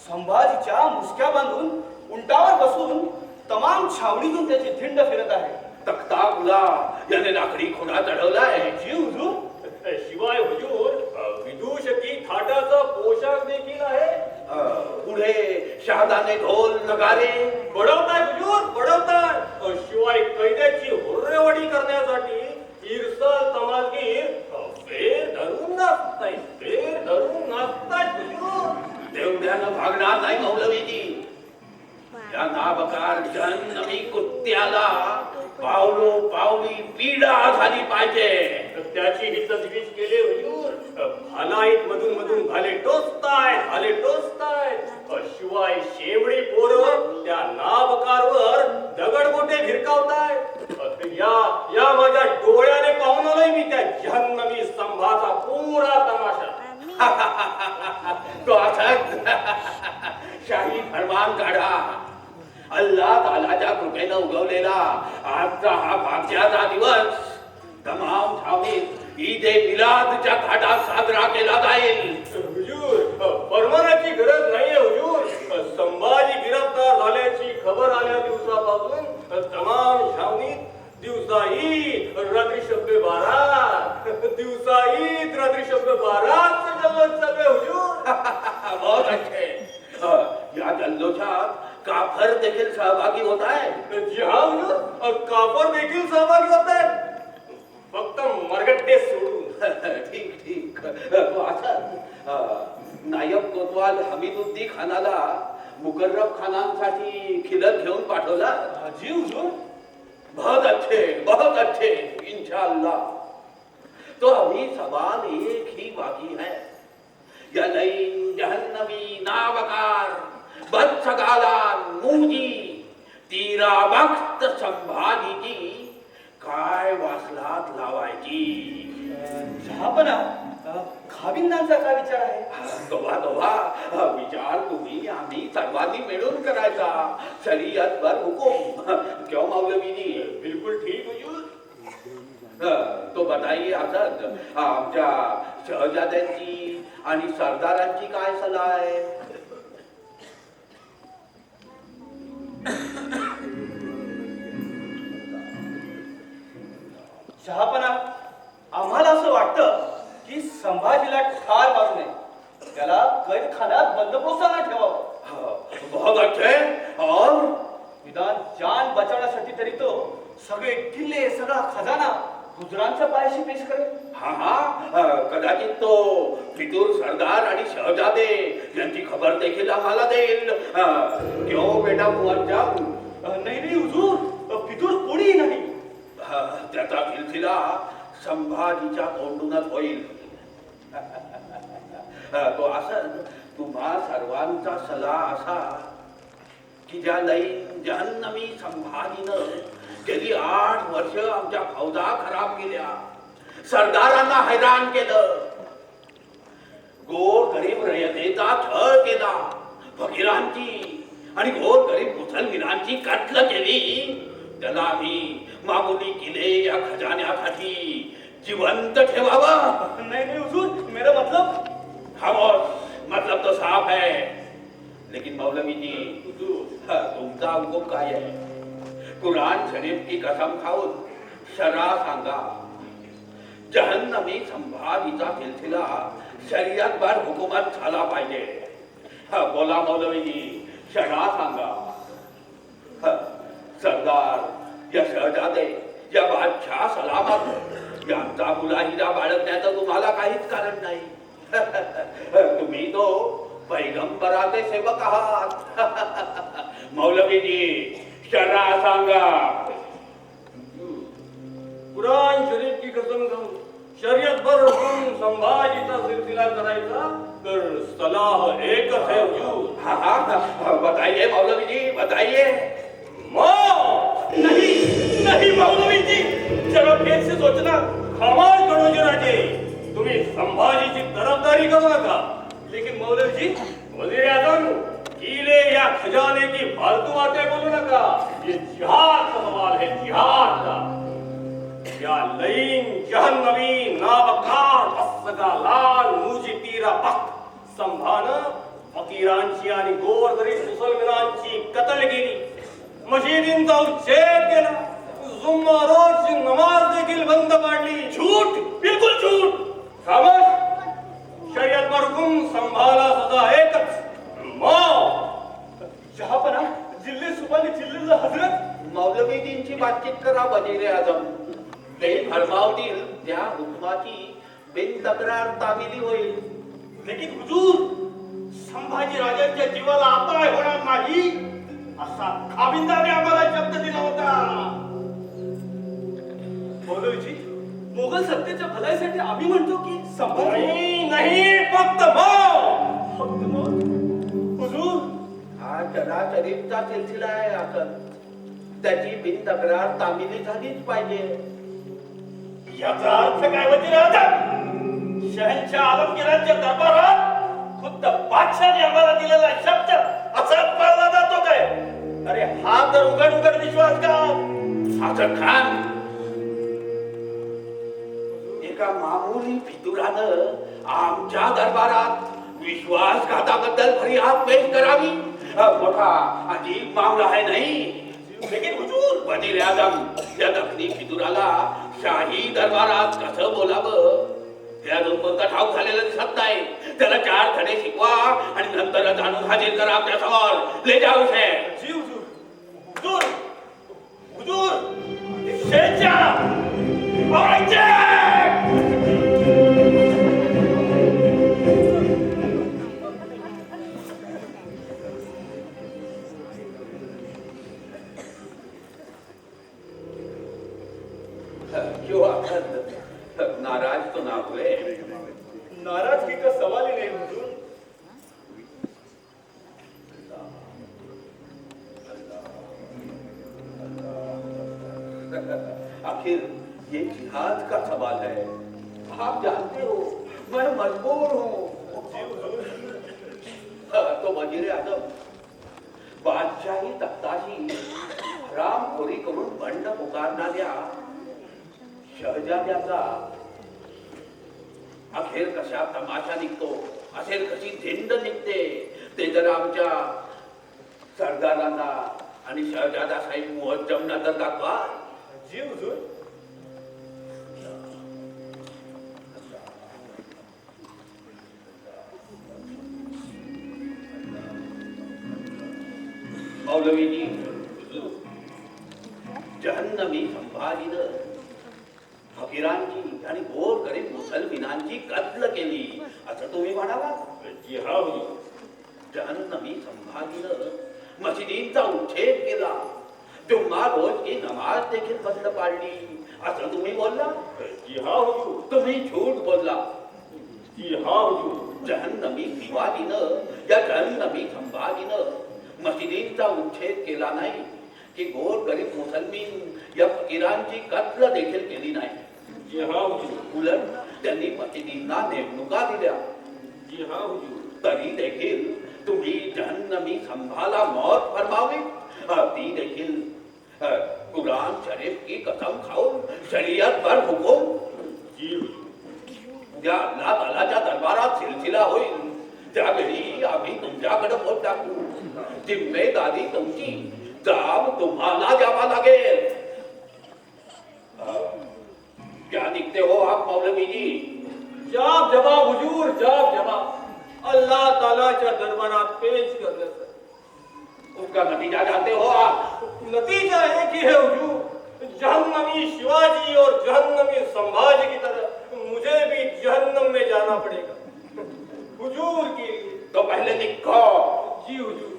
संभाजीच्या मुसक्या बांधून उंटावर बसून तमाम छावणीतून त्याची धिंड फिरत आहे. तख्ता गुला याने लाकडी खुणा चढवलाय. जी हुजूर. शिवाय हुजूर, विदूषकी थाटाचा पोशाख देखील आहे. पुढे शहादाने ढोल नगारे बडवताय हुजूर, बडवताय. शिवाय कैद्याची हुर्रेवडी करण्यासाठी इरसल तमालगीर फेर धरून नाचताय हुजूर. तेवढ्यानं भागणार नाही मौलवीजी. या नाबकार जन्नमी कुत्त्याला पावली पीडा झाली पाहिजे. त्याची ही तजवीज केले हुजूर. भालाईत मधून भाले टोचताय. शिवाय शेवडी पोरं त्या नाबकारवर दगडगोटे भिरकावताय. या माझ्या डोळ्याने पाहून आलोय मी त्या जहन्नमी स्तंभाचा पुरा तमाशा. तो असाच शाही फरमान काढा. अल्लाह तालाच्या कृपेनं उगवलेला आजचा हा भाग्याचा दिवस तमाम छावणीत ईद ए मिलादच्या थाटात साजरा केला जाईल. हुजूर, फरमानाची गरज नाहीये हुजूर. संभाजी गिरफ्तार झाल्याची खबर आल्या दिवसापासून तमाम छावणीत दिवसा ईद रात्री शब्द बारात जल्लोष सगळे हुजूर. बहुत अच्छे. या जल्लोषात काफर देखील सहभागी होत आहे. जी हा हुजूर, कापर देखील सहभागी होत आहेत. फक्त मरगट्टे सोडून. ठीक तो असा नायब कोतवाल हमीदुद्दी खानाला मुकर्रब खानांसाठी खिलत घेऊन पाठवला. जी हुजूर. बहुत अच्छे इंशाअल्लाह. तो अभी सवाल एक ही बाकी है. या नई जहन्नमी नावकार बदसगालान मुजी तीरा वक्त संभाजीची काय वासलात लावायची. जहापना, खाविंदांचा काय विचार आहे? दोहा विचार तुम्ही आम्ही सर्वांनी मिळून करायचा. शरीयतवर हुकुम. क्यों मौलवीजी? बिल्कुल ठीक हुजूर. तो बताइए असद आमच्या शहजाद्यांची आणि सरदारांची काय सलाह आहे? शहापणा, आम्हाला असं वाटतं की संभाजीला ठार मारू नये, त्याला कैदखान्यात बंदोबस्ताना ठेवावं. बहुत अच्छे. और निदान जान बचावण्यासाठी तरी तो सगळे किल्ले, सगळा खजाना गुजरांच्या पायाशी पेश करेल. कदाचित तो फितूर सरदार आणि शहजादे यांची खबर देखील आम्हाला देईल. क्यों बेटा मुअज्जम? नाही नाही हुजूर, फितूर कोणीही नाही. त्याचा सिलसिला संभाजीच्या तोंडूनच होईल. तो असं तुम्हा सर्वांचा सल्ला असा की ज्या लईन जहन्नमी संभाजीनं गेली 8 वर्ष आमच्या फौजा खराब केल्या, सरदारांना हैराण केलं, गोर गरीब रयतेचा छळ केला, फकीरांची आणि गोर गरीब मुसलमानांची कत्ल केली, त्याला आम्ही मागुनी किल्ले या खजान्यासाठी जिवंत ठेवावं. नाही नाही हुजूर, मेरा मतलब. खामोश, मतलब तो साफ है. लेकिन मौलवी जी, तुमचा हुकूम काय आहे? कुरान शरीफ की कसम खाऊन शरा सांगा, जहन्नमी संभाजीचा सिलसिला शरीयतभर हुकूमत झाला पाहिजे. बोला मौलवी जी, शरा सांगा. सरदार या शहजादे या बादशाह सलामत यांचा मुलाहिरा बाळगण्याचं तुम्हाला काहीच कारण नाही. तुम्ही तो पैगंबराचे सेवक आहात. मौलवीजी, शरा सांगा. कुरान शरीफ की कसम खाऊन शरीयत पर हुकूम संभाजीचा सिलसिला करायचा तर सलाह एकच है हुजूर. बताइए मौलवी जी, बताइए. नहीं नहीं मौलवी जी, जरा फिर से सोचना. खामोश करो राजे, तुम्ही संभाजीची तरफदारी करू नका. लेकिन मौलवी जी, वजीर आजम, किले या खजाने की फालतू बातें बोलू नका. ये जिहाद का सवाल है, जिहाद का. या लईन जहन्नमी नाबकार अस्सगालान मुझी तीरा वक्त संभानं फकीरांची आणि गोरगरीब मुसलमानांची कत्ल केली, मशिदींचा उच्छेद केला, जुम्मारोजची नमाज देखील बंद पाडली. झूठ, बिलकुल झूठ. खामोश. शरीयत पर हुकुम संभाला सजा एकच, मौत. शहापणा, जिल्हे सुपाने जिल्ह्याला हजरत. मौलवीजींची बातचीत करा वजीर आजम. ते फरमावतील त्या हुकमाची बिनतक्रार तामिली होईल. लेकिन हुजूर, संभाजी राजांच्या जीवाला अपाय होणार नाही असा खाबिंदाने आम्हाला शब्द दिला होता. मौलवीजी, मोगल सत्तेच्या भलाईसाठी आम्ही म्हणतो की संभाजी. नहीं नहीं, फक्त मौत. फक्त मौत. हुजूर, हा शरा शरीफचा सिलसिला आहे. असं त्याची बिनतक्रार तामिली झालीच पाहिजे. याचा अर्थ काय वजीर आजम? शहनशाह आलमगीरांच्या दरबारात खुद्द बादशाहने आम्हाला दिलेला शब्द असाच पाळला जातो काय? अरे हा तर उघड उघड विश्वासघात. साजर खान, एका मामूली फितुरानं आमच्या दरबारात विश्वासघाताबद्दल फरियाद पेश करावी, मोठा अजीब मामला आहे नाही. लेकिन हुजूर, वजीर आजम, या दखनी फितुराला शाही दरबारात कसं बोलावं हे अजूनपर्यंत ठाऊक झालेलं दिसत नाही. त्याला 4 धडे शिकवा आणि नंतर जाणून हाजीर करा आपल्या समोर. ले जाऊ शे. जी हुजूर. हुजूर, हुजूर, शहनशाह क्यों आखिर नाराज तो ना हुए? नाराजगी का सवाल ही नहीं हुजूर. आखिर ये जिहाद का सवाल है. आप जानते हो मैं मजबूर हूँ. तो वजीर आजम, बादशाही तख्ताशी हरामखोरी करून बंड पुकारणाऱ्या शहजाद्याचा अखेर कशा तमाशा निघतो, अखेर कशी झेंड निघते, ते जर आमच्या सरदारांना आणि शहजादा साहेब मुअज्जमना तर दाखवा. जी हुजूर. मौलवीजी, जहन्नमी संभाजीनं फकीरांची आणि गोरगरीब मुसलमानांची कत्ल केली असं तुम्ही म्हणाला. जी हा हुजूर. जहन्नमी संभाजीनं मशिदींचा उच्छेद केला, जुम्मा रोज की नमाज देखील बंद पाडली असं तुम्ही बोलला. जी हा हुजूर. तुम्ही झूट बोलला. जी हा हुजूर. जहन्नमी शिवाजीनं या जहन्नमी संभाजीनं मशिदींचा उच्छेद केला नाही की गोरगरीब मुसलमान या फकीरांची कत्ल देखील केली नाही. जी हा हुजूर. उलट त्यांनी मशिदींना नेमणुका दिल्या. जी हा हुजूर. तरी देखील तुम्ही जहन्नमी संभाला मौत फरमावी, ती देखील कुरान शरीफ की कसम खाऊन शरीयत पर हुकुम. जी हुजूर. उद्या अल्लाह तालाच्या दरबारात सिलसिला होईल, त्यावेळी आम्ही तुमच्याकडे बोट टाकू. जिम्मेदारी तुमची, जाब तुम्हाला द्यावा लागेल. क्या दिखते हो आप मौलवी जी? जाब जवाब हुजूर, जाब जवाब. अल्लाह तालाच्या दरबारात पेश करण्याचा. उसका नतीजा जानते हो आप? नतीजा एक ही है हुजूर. जहन्नमी शिवाजी और जहन्नमी संभाजी की तरह मुझे भी जहन्नम में जाना पड़ेगा हुजूर के लिए. तो पहले लिखो. जी हुजूर.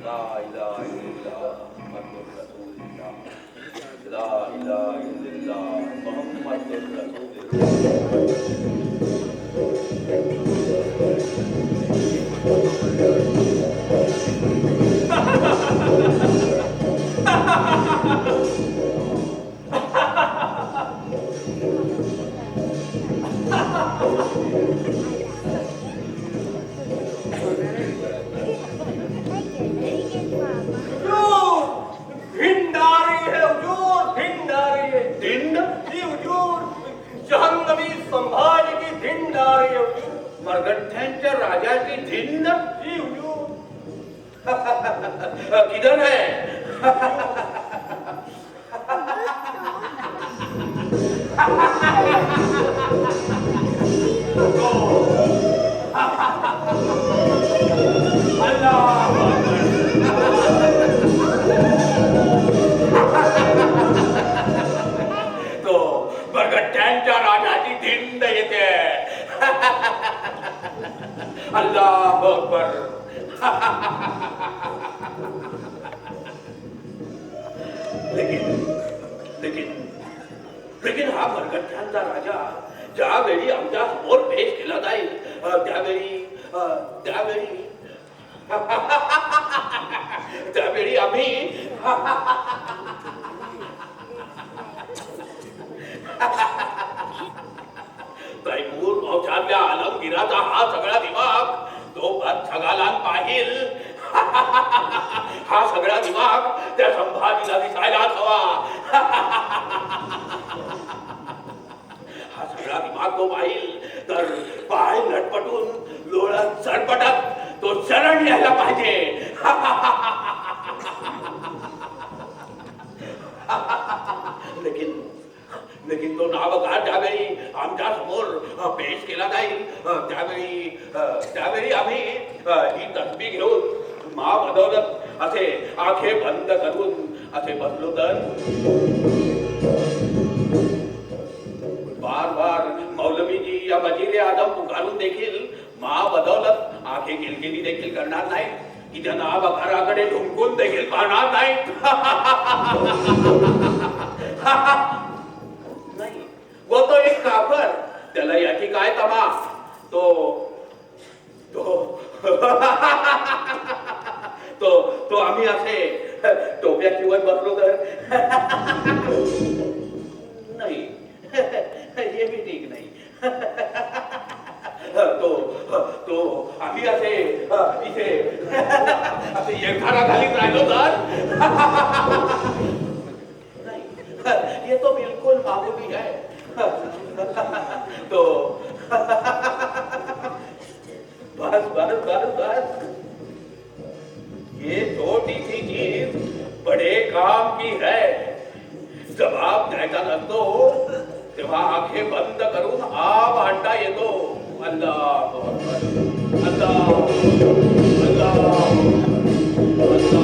ला इलाहा इल्लल्लाह मुहम्मदुर रसूलुल्लाह. ला इलाहा इल्लल्लाह मुहम्मदुर रसूलुल्लाह. हुजूर, भिंड आ रही है हुजूर, भिंड आ रही है. धिंड? जी हुजूर. जहन्नमी संभाजी की भिंड आ रही है हुजूर. मरगठ्यांच्या राजाची धिंड जी हुजूर. किधर है? तो मरगठ्यांच्या राजाची धिंड येते. अल्लाह अकबर. लेकिन हा मरगठ्यांचा राजा ज्यावेळी आमच्या समोर पेश केला जाईल, त्यावेळी आम्ही तैमूर वंशातल्या आलमगीराचा हा सगळा दिमाग तो सगळ्याला पाहिल. हा सगळा दिमाग त्या संभाजीला दिसायलाच हवा. हा सगळा दिमाग तो पाहिल तर पाय लटपटून लोळत सरपटत तो शरण यायला पाहिजे. लेकिन तो नावकार ज्यावेळी आमच्या समोर पेश केला जाईल, त्यावेळी आम्ही ही तसबी घेऊन मा बदौलत असे आखे बंद करून असे बसलो तर बार बार मौलवीजी या वजीर आजम पुकारून देखील मा बदौलत आखे गिलगिली देखील करणार नाही की जनाब घराकडे ढुंकून देखील पाहणार नाही. नाही, वो तो एक काफर, त्याला याची काय तमा. तो तो तो आम्ही असे टोप्या शिवत बसलो तर नाही, हे भी ठीक नाही. तो आम्ही असे इथे असे एकधारा घालीत राहिलो तर नाही, ये तो बिल्कुल मामूली है. बस बस बस बस, ये छोटी सी चीज बड़े काम की है. जबाब द्यायचा नसतो तेव्हा आंखें बंद करून आब आणता येतो. अल्लाह अल्लाह अल्लाह अल्लाह.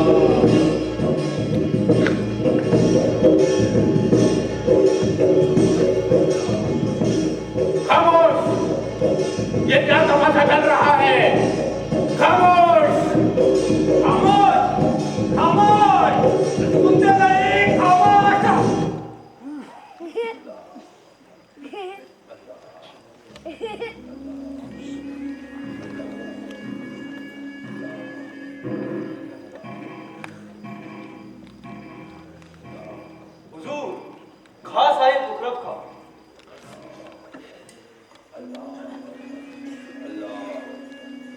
खामोश, ये क्या तमाशा चल रहा है? खामोश खामोश खामोश, सुनते नहीं, खामोश. हुजूर, खा साहेब उकरत खा.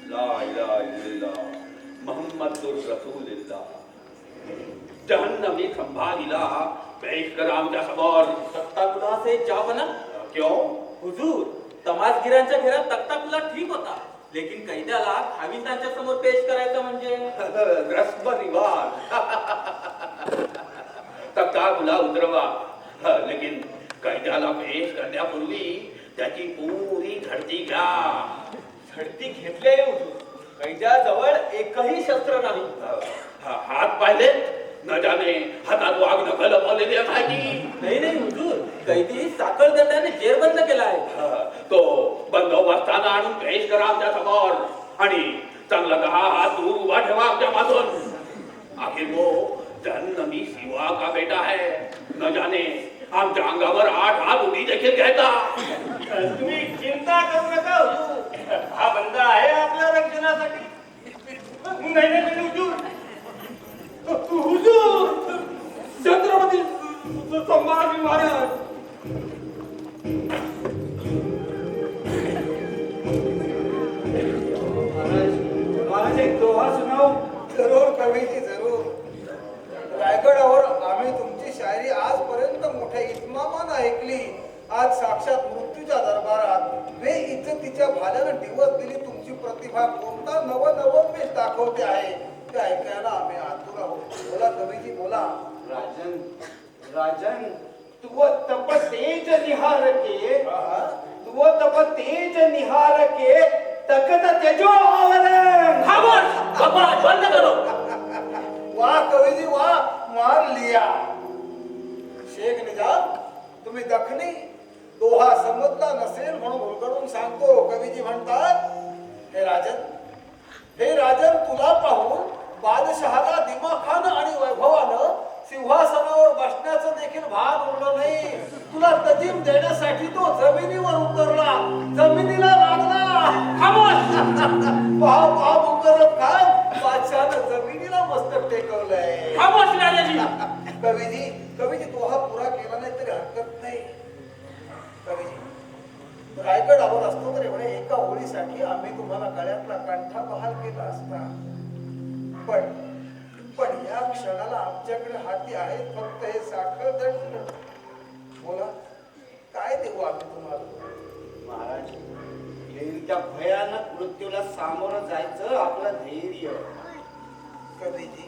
ला इलाहा इल्लल्लाह मुहम्मदुर रसूलुल्लाह. जहन्नमी संभालीला पेश कर आमच्या समोर. तख्ताकुला से जा बना. क्यों? हुजूर, तमासगिरांच्या घरात तख्ताकुला ठीक होता, लेकिन कैद्याला खाविंदांच्या समोर पेश करायचं म्हणजे रस्म रिवाज. तख्ताकुला उतरवा, लेकिन कैद्याला पेश करण्यापूर्वी त्याची पुरी झडती घ्या. झडती घेतले हुजूर. कैद्याजवळ एकही शस्त्र नाही. हात पाहिले? न जाने हातात वाघ नखल लपवलेली आहे की. नाही नाही हुजूर, कैदी साखळदंडाने जेरबंद केला आहे. तो बंदोबस्तानं आणून पेश करा आमच्या समोर आणि चांगला 10 हात दूर उभा ठेवा आमच्या मागून. आखिर वो जहन्नमी सिवा का बेटा है. न जाने आमच्या अंगावर 8 हात उडी देखील घ्यायचा. तुम्ही चिंता करू नका हुजूर. हा बंद आहे आपल्या रक्षणासाठी. नाही नाही नाही हुजूर. हुजूर, छत्रपती संभाजी महाराज. महाराज एक दोहा सुनाओ. जरूर कवीजी जरूर. रायगडावर आम्ही तुमची शायरी आजपर्यंत मोठ्या इतमामानं ऐकली. आज साक्षात मृत्यूच्या दरबारात बेइज्जतीच्या भाल्यानं दिवस दिली तुमची प्रतिभा कोणता नवनवोन्मेष दाखवते आहे ते ऐकायला आम्ही आतुर आहोत. बोला कवीजी बोला. राजन राजन, तुव तप तेज निहार के, तुव तप तेज निहार के तकत तेजो आवरण. खामोश, बकवास बंद करो. वाह कवीजी वाह, मार लिया. शेख निजाम, तुम्ही दखनी दोहा समजला नसेल म्हणून उलगडून सांगतो. कवीजी म्हणतात, हे राजन तुला पाहून बादशहाला दिमाखानं आणि वैभवानं सिंहासनावर बसण्याचं देखील भान उरलं नाही. तुला तजीम देण्यासाठी तो जमिनीवर उतरला, जमिनीला लागला. खामोश. पाव उतरत का बादशहानं जमिनीला मस्तक टेकवलंय. खामोश राजाजी. कवीजी दोहा पुरा केला नाही तरी हरकत नाही. कवीजी, रायगडावर असतो तर एवढ्या एका ओळीसाठी आम्ही तुम्हाला गळ्यातला कंठा बहाल केला असता. पण या क्षणाला आमच्याकडे हाती आहेत फक्त हे साखर दंड. बोला, काय देऊ आम्ही तुम्हाला? महाराज, येईल त्या भयानक मृत्यूला सामोरं जायचं आपलं धैर्य. कवीजी,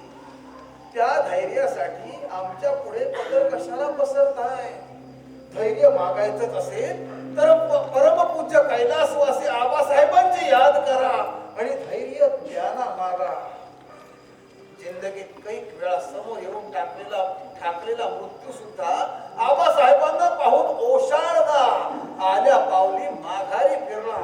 त्या धैर्यासाठी आमच्या पुढे पदर कशाला पसरताय? धैर्य मागायचंच असेल तर परमपूज्य कैलासवासी आबासाहेबांची याद करा आणि धैर्य त्यांना मागा. जिंदगीत कैक वेळा समोर येऊन ठाकलेला मृत्यू सुद्धा आबासाहेबांना पाहून ओशाळला, आल्या पावली माघारी फिरला.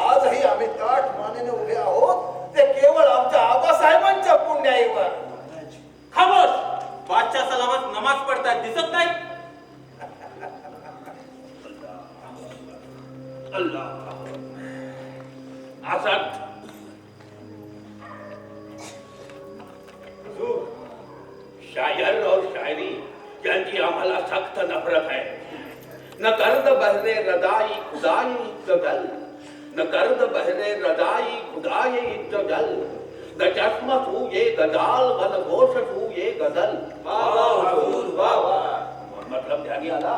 आजही आम्ही ताठ मानेने उभे आहोत ते केवळ आमच्या आबासाहेबांच्या पुण्याईवर. खामोश, बादशाह सलामत नमाज पडतात दिसत नाही. अल्लाह आजाद. शायर और शायरी यांची आम्हाला सख्त नफरत है. न कर्द बहरे रदाई खुदाई इज्जल, न कर्द बहरे रदाई खुदाई इज्जल, न चश्म सू ये गजाल वन घोष सू ये गजल. मतलब ध्यानी आला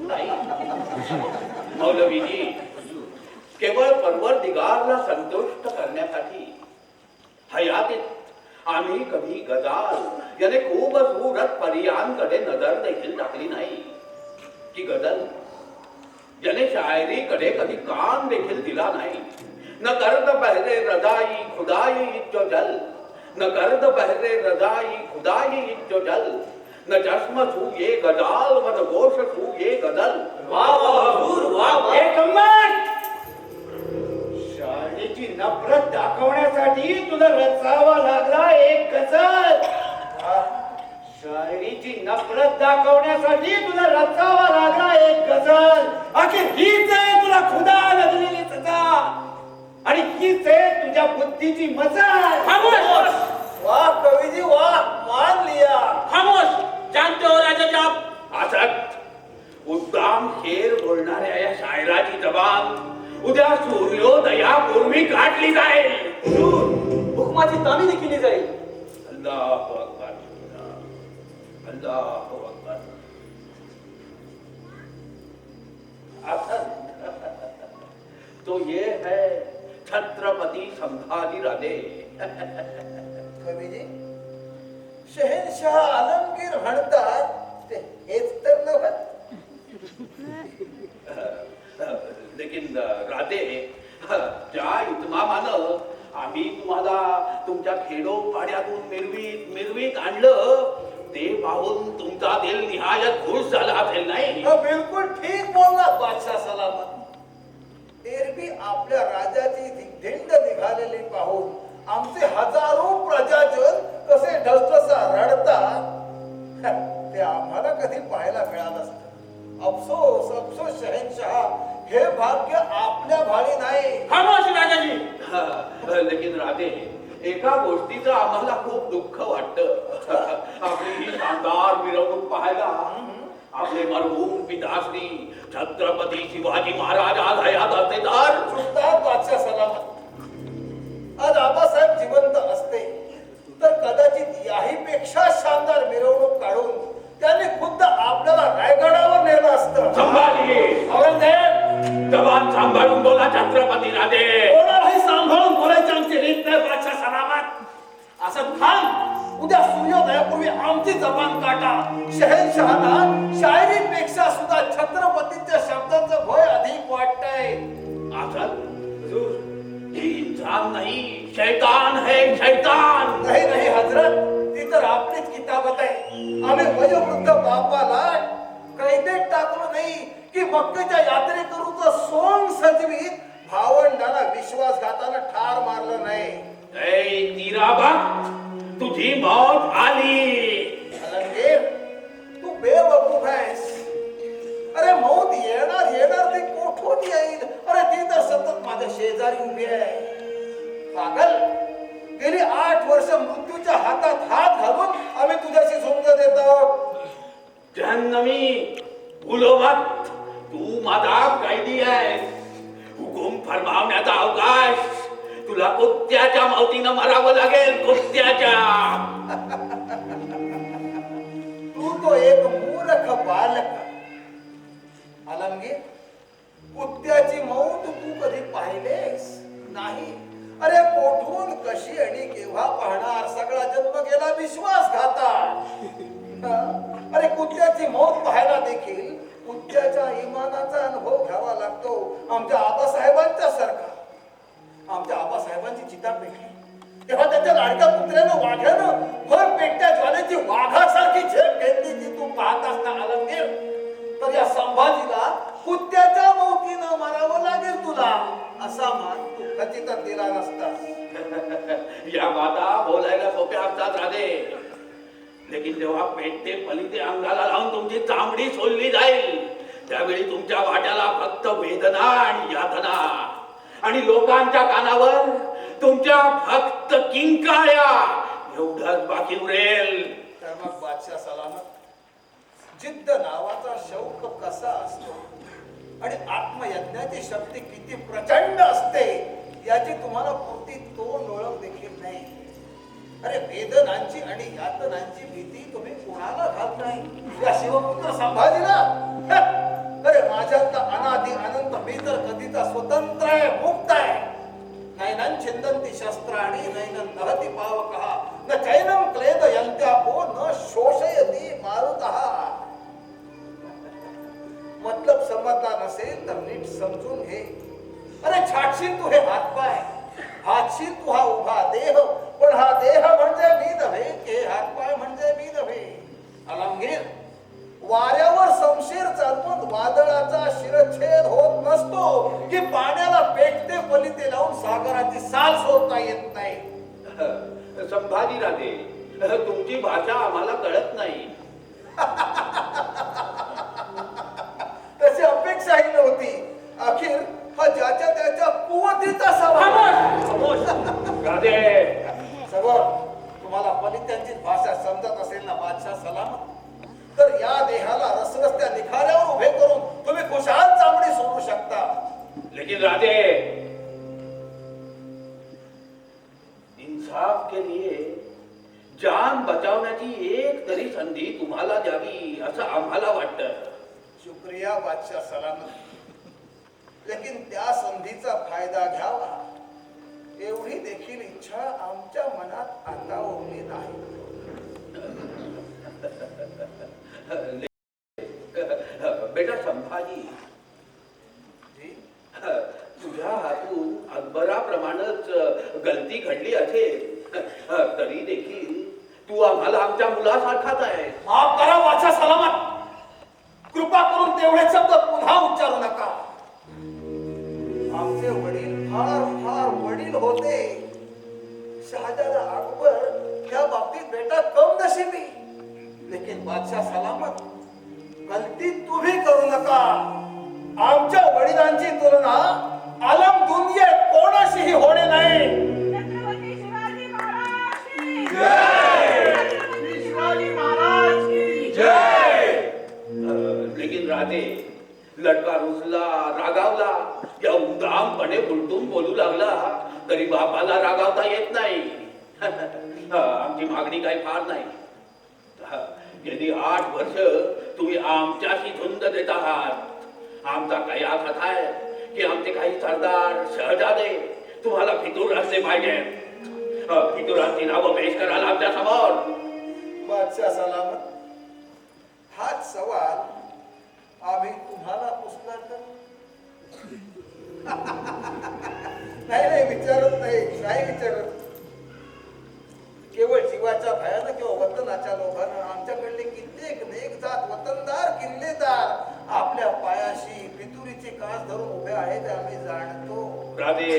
नाही. मौलवीजी, केवळ परवरदिगारला संतुष्ट करण्यासाठी हयातीत आम्ही कधी गजाल याने खूप सुरत पर्यांकडे नजर देखील टाकली नाही की गजल याने शायरीकडे कधी कान देखील दिला नाही. न कर्द बहरे रजाई खुदाई जो जल, न कर्द बहरे रजाई खुदाई जो जल, न चष्म छू ये गजाल वन गोश छू ये गजल. वाह वाह हुजूर, वाह वाह. एक नंबर. शाळेची नफरत दाखवण्यासाठी तुला रचावा लागला एक गजल. शायरीची नफरत दाखवण्यासाठी तुला रचावा लागला एक गजल. अखेर हीच आहे तुला खुदा लागलेली सजा आणि हीच आहे तुझ्या बुद्धीची मजा. खामोश. वाह कवीजी वाह, मान लिया. खामोश. जानते हो राजा साहब, असत उद्दाम शेर बोलणाऱ्या या शायराची जबान उद्या सूर्योदयापूर्वी काढली जाईल. हुकमाची तामिनी केली जाईल. अल्लाहु अकबर, अल्लाहु अकबर. तो ये है छत्रपती संभाजी राजे. कवीजी, शहेनशाह आलमगीर म्हणतात ते हेच तर नव्हत. लेकिन राजे, ज्या इतमामानं आम्ही तुम्हाला तुमच्या खेडोपाड्यातून मिरवीत आणलं ते पाहून तुमचा दिल निहायत खुश झाला असेल नाही? बिलकुल ठीक बोलला बादशाह सलामत. एरवी आपल्या राजाची धिंड निघालेली पाहून आमचे हजारो प्रजाजन कसे ढसढसा रडतात ते आम्हाला कधी पाहायला मिळालं असतं. अफसोस अफसोस शहेनशाह, हे भाग्य आपल्या भाळी नाही. खामोश राजाजी. लेकिन राजे, एका गोष्टीचं आम्हाला खूप दुःख वाटतं. आपली ही शानदार मिरवणूक पाहायला आपले मरहूम पिताश्री छत्रपती शिवाजी महाराज आज हयात असते तर. सुलतान बादशाह सलामत, आज आबासाहेब जिवंत असते तर कदाचित याही पेक्षा शानदार मिरवणूक काढून त्यांनी खुद्द आपल्याला रायगडावर नेलं असतं. संभाजी, औरंगजेब, जबान सांभाळून बोला छत्रपती राजे. कोणालाही सांभाळून बोलायची आमची रीत नाही बादशाह सलामत. असं थांब, उद्या सूर्योदयापूर्वी आमची जबान काटा. शहेनशहाला शायरीपेक्षा सुद्धा छत्रपतींच्या शब्दांचं भय अधिक वाटतंय. आजल, ये इंसान नहीं, शैतान है, शैतान. नाही नाही हजरत, ती तर आपलीच किताबत आहे. आम्ही वयोवृद्ध बापाला कैदेत टाकलो नाही की मक्केच्या यात्रेकरूचं सोंग सजवीत भावंडाला विश्वासघातानं ठार मारलं नाही. ऐ तीराबक, तुझी मौत आली. अलंगीर, तू बेवकूफ आहेस. अरे मौत येणार येणार ती कोठून येईल? अरे ती तर सतत माझ्या शेजारी उभी आहे. पागल, गेली 8 वर्ष मृत्यूच्या हातात हात घालून आम्ही तुझ्याशी झुंज देत आहोत. जहन्नमी, भूलो मत, तू माझा कैदी आहेस. हुकूम फरमावण्याचा अवकाश तुला कुत्त्याच्या मौतीनं मरावं लागेल, कुत्त्याच्या. तू तो एक मूर्ख बालक. अलंगीर, कुत्त्याची मौत तू कधी पाहिलेस नाही. अरे कोठून कशी आणि केव्हा पाहणार? सगळा जन्म गेला विश्वासघातात. अरे कुत्त्याची मौत पाहायला देखील कुत्त्याच्या इमानाचा अनुभव घ्यावा लागतो. आमच्या आबासाहेबांच्या सारखा. आमच्या आबासाहेबांची चिता पेटली तेव्हा त्यांच्या लाडक्या कुत्र्यानं वाघ्यानं भर पेटत्या ज्वालेची वाघासारखी झेप घेतली जी तू पाहत असता अलंगीर. तर या संभाजीला कुत्त्याच्या मौतीनं मारावं लागेल तुला असा मान तू खचितच दिला नसतास. या बाता बोलायला सोप्या असतात राजे, लेकिन जेव्हा पेटते पलिते अंगाला लावून तुमची चामडी सोलली जाईल त्यावेळी तुमच्या वाट्याला फक्त वेदना आणि यातना आणि लोकांच्या कानावर तुमच्या फक्त किंकाळ्या एवढंच बाकी उरेल. तर मग बादशाह सलामत, जिद्द नावाचा शौक कसा असतो आणि आत्मयज्ञाची शक्ती किती प्रचंड असते याची तुम्हाला पुरती तोंड ओळख देखील नाही. अरे वेदनांची आणि यातनांची भीती तुम्ही कोणाला घालत नाही? या शिवपुत्र संभाजीला अरे माझ्यातला अनादि अनंत मी तर कधीचा स्वतंत्र आहे, मुक्त आहे. नैनं छिंदन्ति शस्त्राणि नैनं दहति पावकः न चैनं क्लेदयन्त्यापो न शोषयति मारुतः. मतलब समजला नसेल तर नीट समजून घे. अरे छाटशील तू हे हातपाय, हातशील तू हा उभा देह, पण हा देह म्हणजे मी नव्हे, हे हातपाय म्हणजे मी नव्हे. अलमगीर, वाऱ्यावर शमशीर चालवून वादळाचा शिरच्छेद होत नसतो की पाण्याला पेटते पलिते लावून सागराची साल सोडता येत नाही. संभाजी राजे, तुमची भाषा आम्हाला कळत नाही. तशी अपेक्षाही नव्हती. अखेर हा ज्याच्या त्याच्या कुवतीचा सवाल. राजे, सगळ तुम्हाला पलित्यांची भाषा समजत असेल ना बादशाह सलामत, तर या देहाला रसरस्त्या निखाऱ्यावर उभे करून तुम्ही खुशाल चामडी सोडू शकता. लेकिन राजे, इंसाफ के लिए जान बचावण्याची एक तरी संधी तुम्हाला द्यावी असं आम्हाला वाटतं. शुक्रिया बादशाह सलामत, लेकिन त्या संधीचा फायदा घ्यावा एवढी देखील इच्छा आमच्या मनात आता उरली नाही. बेटा संभाजी, जी? तुझ्या हातून अकबराप्रमाणेच गलती घडली असेल तरी देखील तू आम्हाला आमच्या मुलासारखाच आहे. माफ करा बादशाह सलामत, कृपा करून तेवढे शब्द पुन्हा उच्चारू नका. आमचे वडील फार फार वडील होते. शहाजादा अकबर या बाबतीत बेटा कम नशिबी. लेकिन बादशाह सलामत, गलती तुम्ही करू नका. आमच्या वडिलांची तुलना आलम दुनियेत कोणाशीही होणे नाही. छत्रपती शिवाजी महाराज की जय. छत्रपती शिवाजी महाराज की जय. लेकिन राजे, लटका रुसला, रागावला, या उदामपणे उलटून बोलू लागला तरी बापाला रागावता येत नाही. आमची मागणी काही फार नाही. गेली 8 वर्ष तुम्ही आमच्याशी झुंज देत आहात. आमचा काही आघात आहे की आमचे काही सरदार शहजादे तुम्हाला फितूर असले पाहिजे. फितुरांची नावं पेश कराल आमच्या समोर. बादशाह सलामत, हाच सवाल आम्ही तुम्हाला पुसला तर नाही विचारत नाही विचारत. केवळ जीवाच्या भयानं किंवा वतनाच्या लोभानं आमच्याकडले कित्येक नेक जात वतनदार किल्लेदार आपल्या पायाशी फितुरीची कास धरून उभे आहेत आम्ही जाणतो. राजे,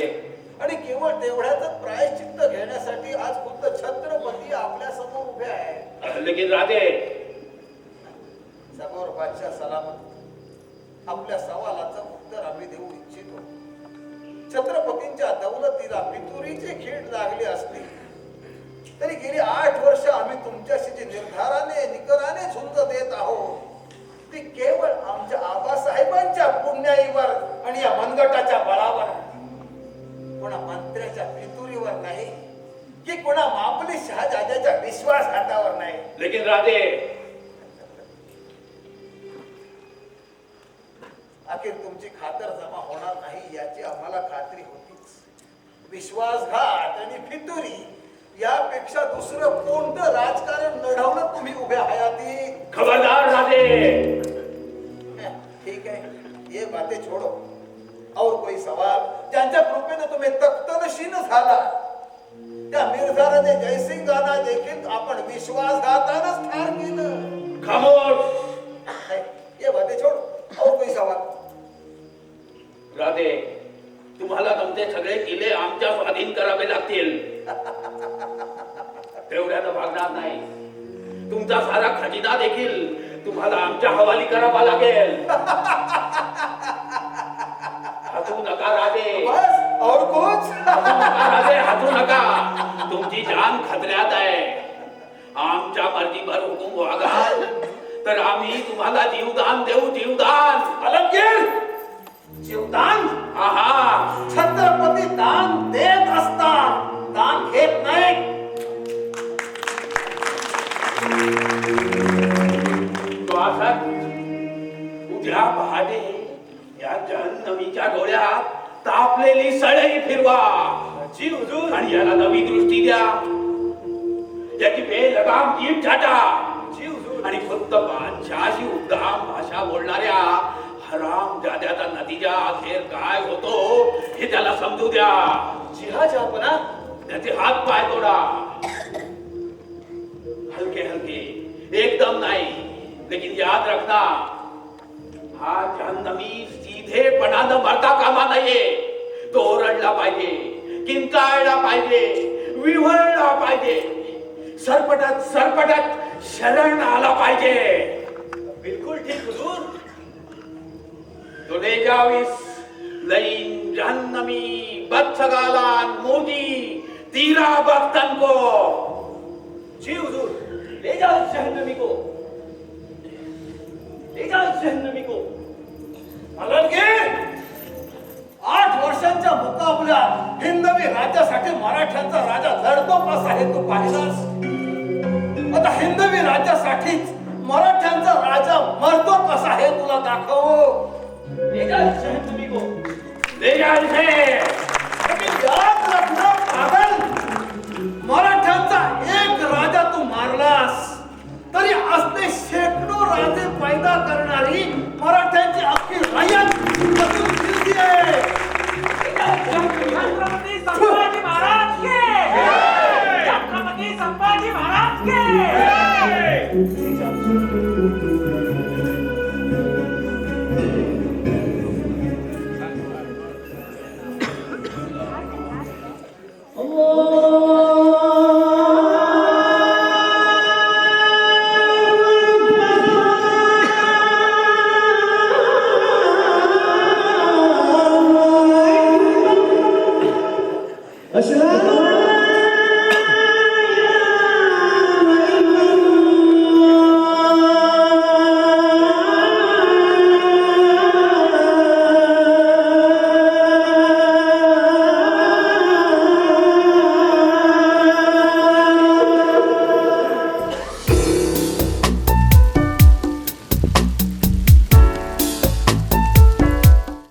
आणि केवळ तेवढ्याच प्रायश्चित्त घेण्यासाठी आज खुद्द छत्रपती आपल्या समोर उभे आहेत. लेकिन राजे, समोर बादशाह सलामत, आपल्या सवालाचं उत्तर आम्ही देऊ इच्छितो. छत्रपतींच्या दौलतीला फितुरीची खीड लागली असली तरी गेली 8 वर्ष आम्ही तुमच्याशी जी निर्धाराने निकराने झुंज देत आहोत ती केवळ आमच्या आबासाहेबांच्या पुण्याईवर आणि या मनगटाच्या बळावर, कोणा मंत्र्याच्या फितुरीवर नाही की कोणा मामुली शहाजाद्याच्या विश्वासघातावर नाही. लेकिन राजे, अखेर तुमची खातर जमा होणार नाही याची आम्हाला खात्री होतीच. विश्वासघात आणि फितुरी यापेक्षा दुसरं कोणतं राजकारण लढवलं तुम्ही उभ्या हयाती? खबरदार राजे. ठीक है, ये बातें छोड़ो. और कोई सवाल? ज्यांच्या कृपेने तुम्ही तख्तनशीन झाला त्या मिर्झाराने जयसिंगांना देखील आपण विश्वासघातानच ठार केलं. खामोश. ये बातें छोड़ो. और कोई सवाल? राजे, तुम्हाला तुमचे सगळे किल्ले आमच्या स्वाधीन करावे लागतील. तेवढ्यानं भागणार नाही. तुमचा सारा खजिना देखील तुम्हाला आमच्या हवाली करावा लागेल. हसू नका राजे. बस और कुछ? हसू नका राजे, हसू नका. तुमची जान खतऱ्यात आहे. आमच्या मर्जीवर हुकूम वागाल तर आम्ही तुम्हाला जीवदान देऊ. जीवदान. अलमगीर, जीवदान? आहा, छत्रपती दान देत असतात, दान घेत नाही. तो असा उद्या पहाटे कापलेली सळई फिरवा जी हुजूर. आणि याला नवी दृष्टी द्या. याची बेलगाम जीभ छाटा जी हुजूर. आणि फक्त बादशाही उद्दाम भाषा बोलणाऱ्या हराम जाद्याचा नतीजा अखेर काय होतो हे त्याला समजू द्या. जी हा जहापना. त्याचे हात पाय तोडा. हलके हलके, एकदम नाही. लेकिन याद रखना, हा जहन्नमी सीधेपणानं मरता कामा नाहीये. तो ओरडला पाहिजे, किंचाळला पाहिजे, विव्हळला पाहिजे, सरपटत सरपटत शरण आला पाहिजे. बिलकुल ठीक हुजूर. तो ले जावीस लईन जहन्नमी बदसगालान मोदी तीरा बख्तन को. जी हुजूर. ले जाओ जहन्नमी को, ले जाओ जहन्नमी को. हलनगीर, 8 वर्षांच्या मुकाबल्यात हिंदवी राज्यासाठी मराठ्यांचा राजा लढतो कसा हे तू पाहिलास. आता हिंदवी राज्यासाठीच मराठ्यांचा राजा मरतो कसा हे तुला दाखव. ले जाओ जहन्नमी को. ले जा इसे. लेकिन याद रखना पागल, मराठ्यांचा एक राजा तू मारलास तरी असले शेकडो राजे पैदा करणारी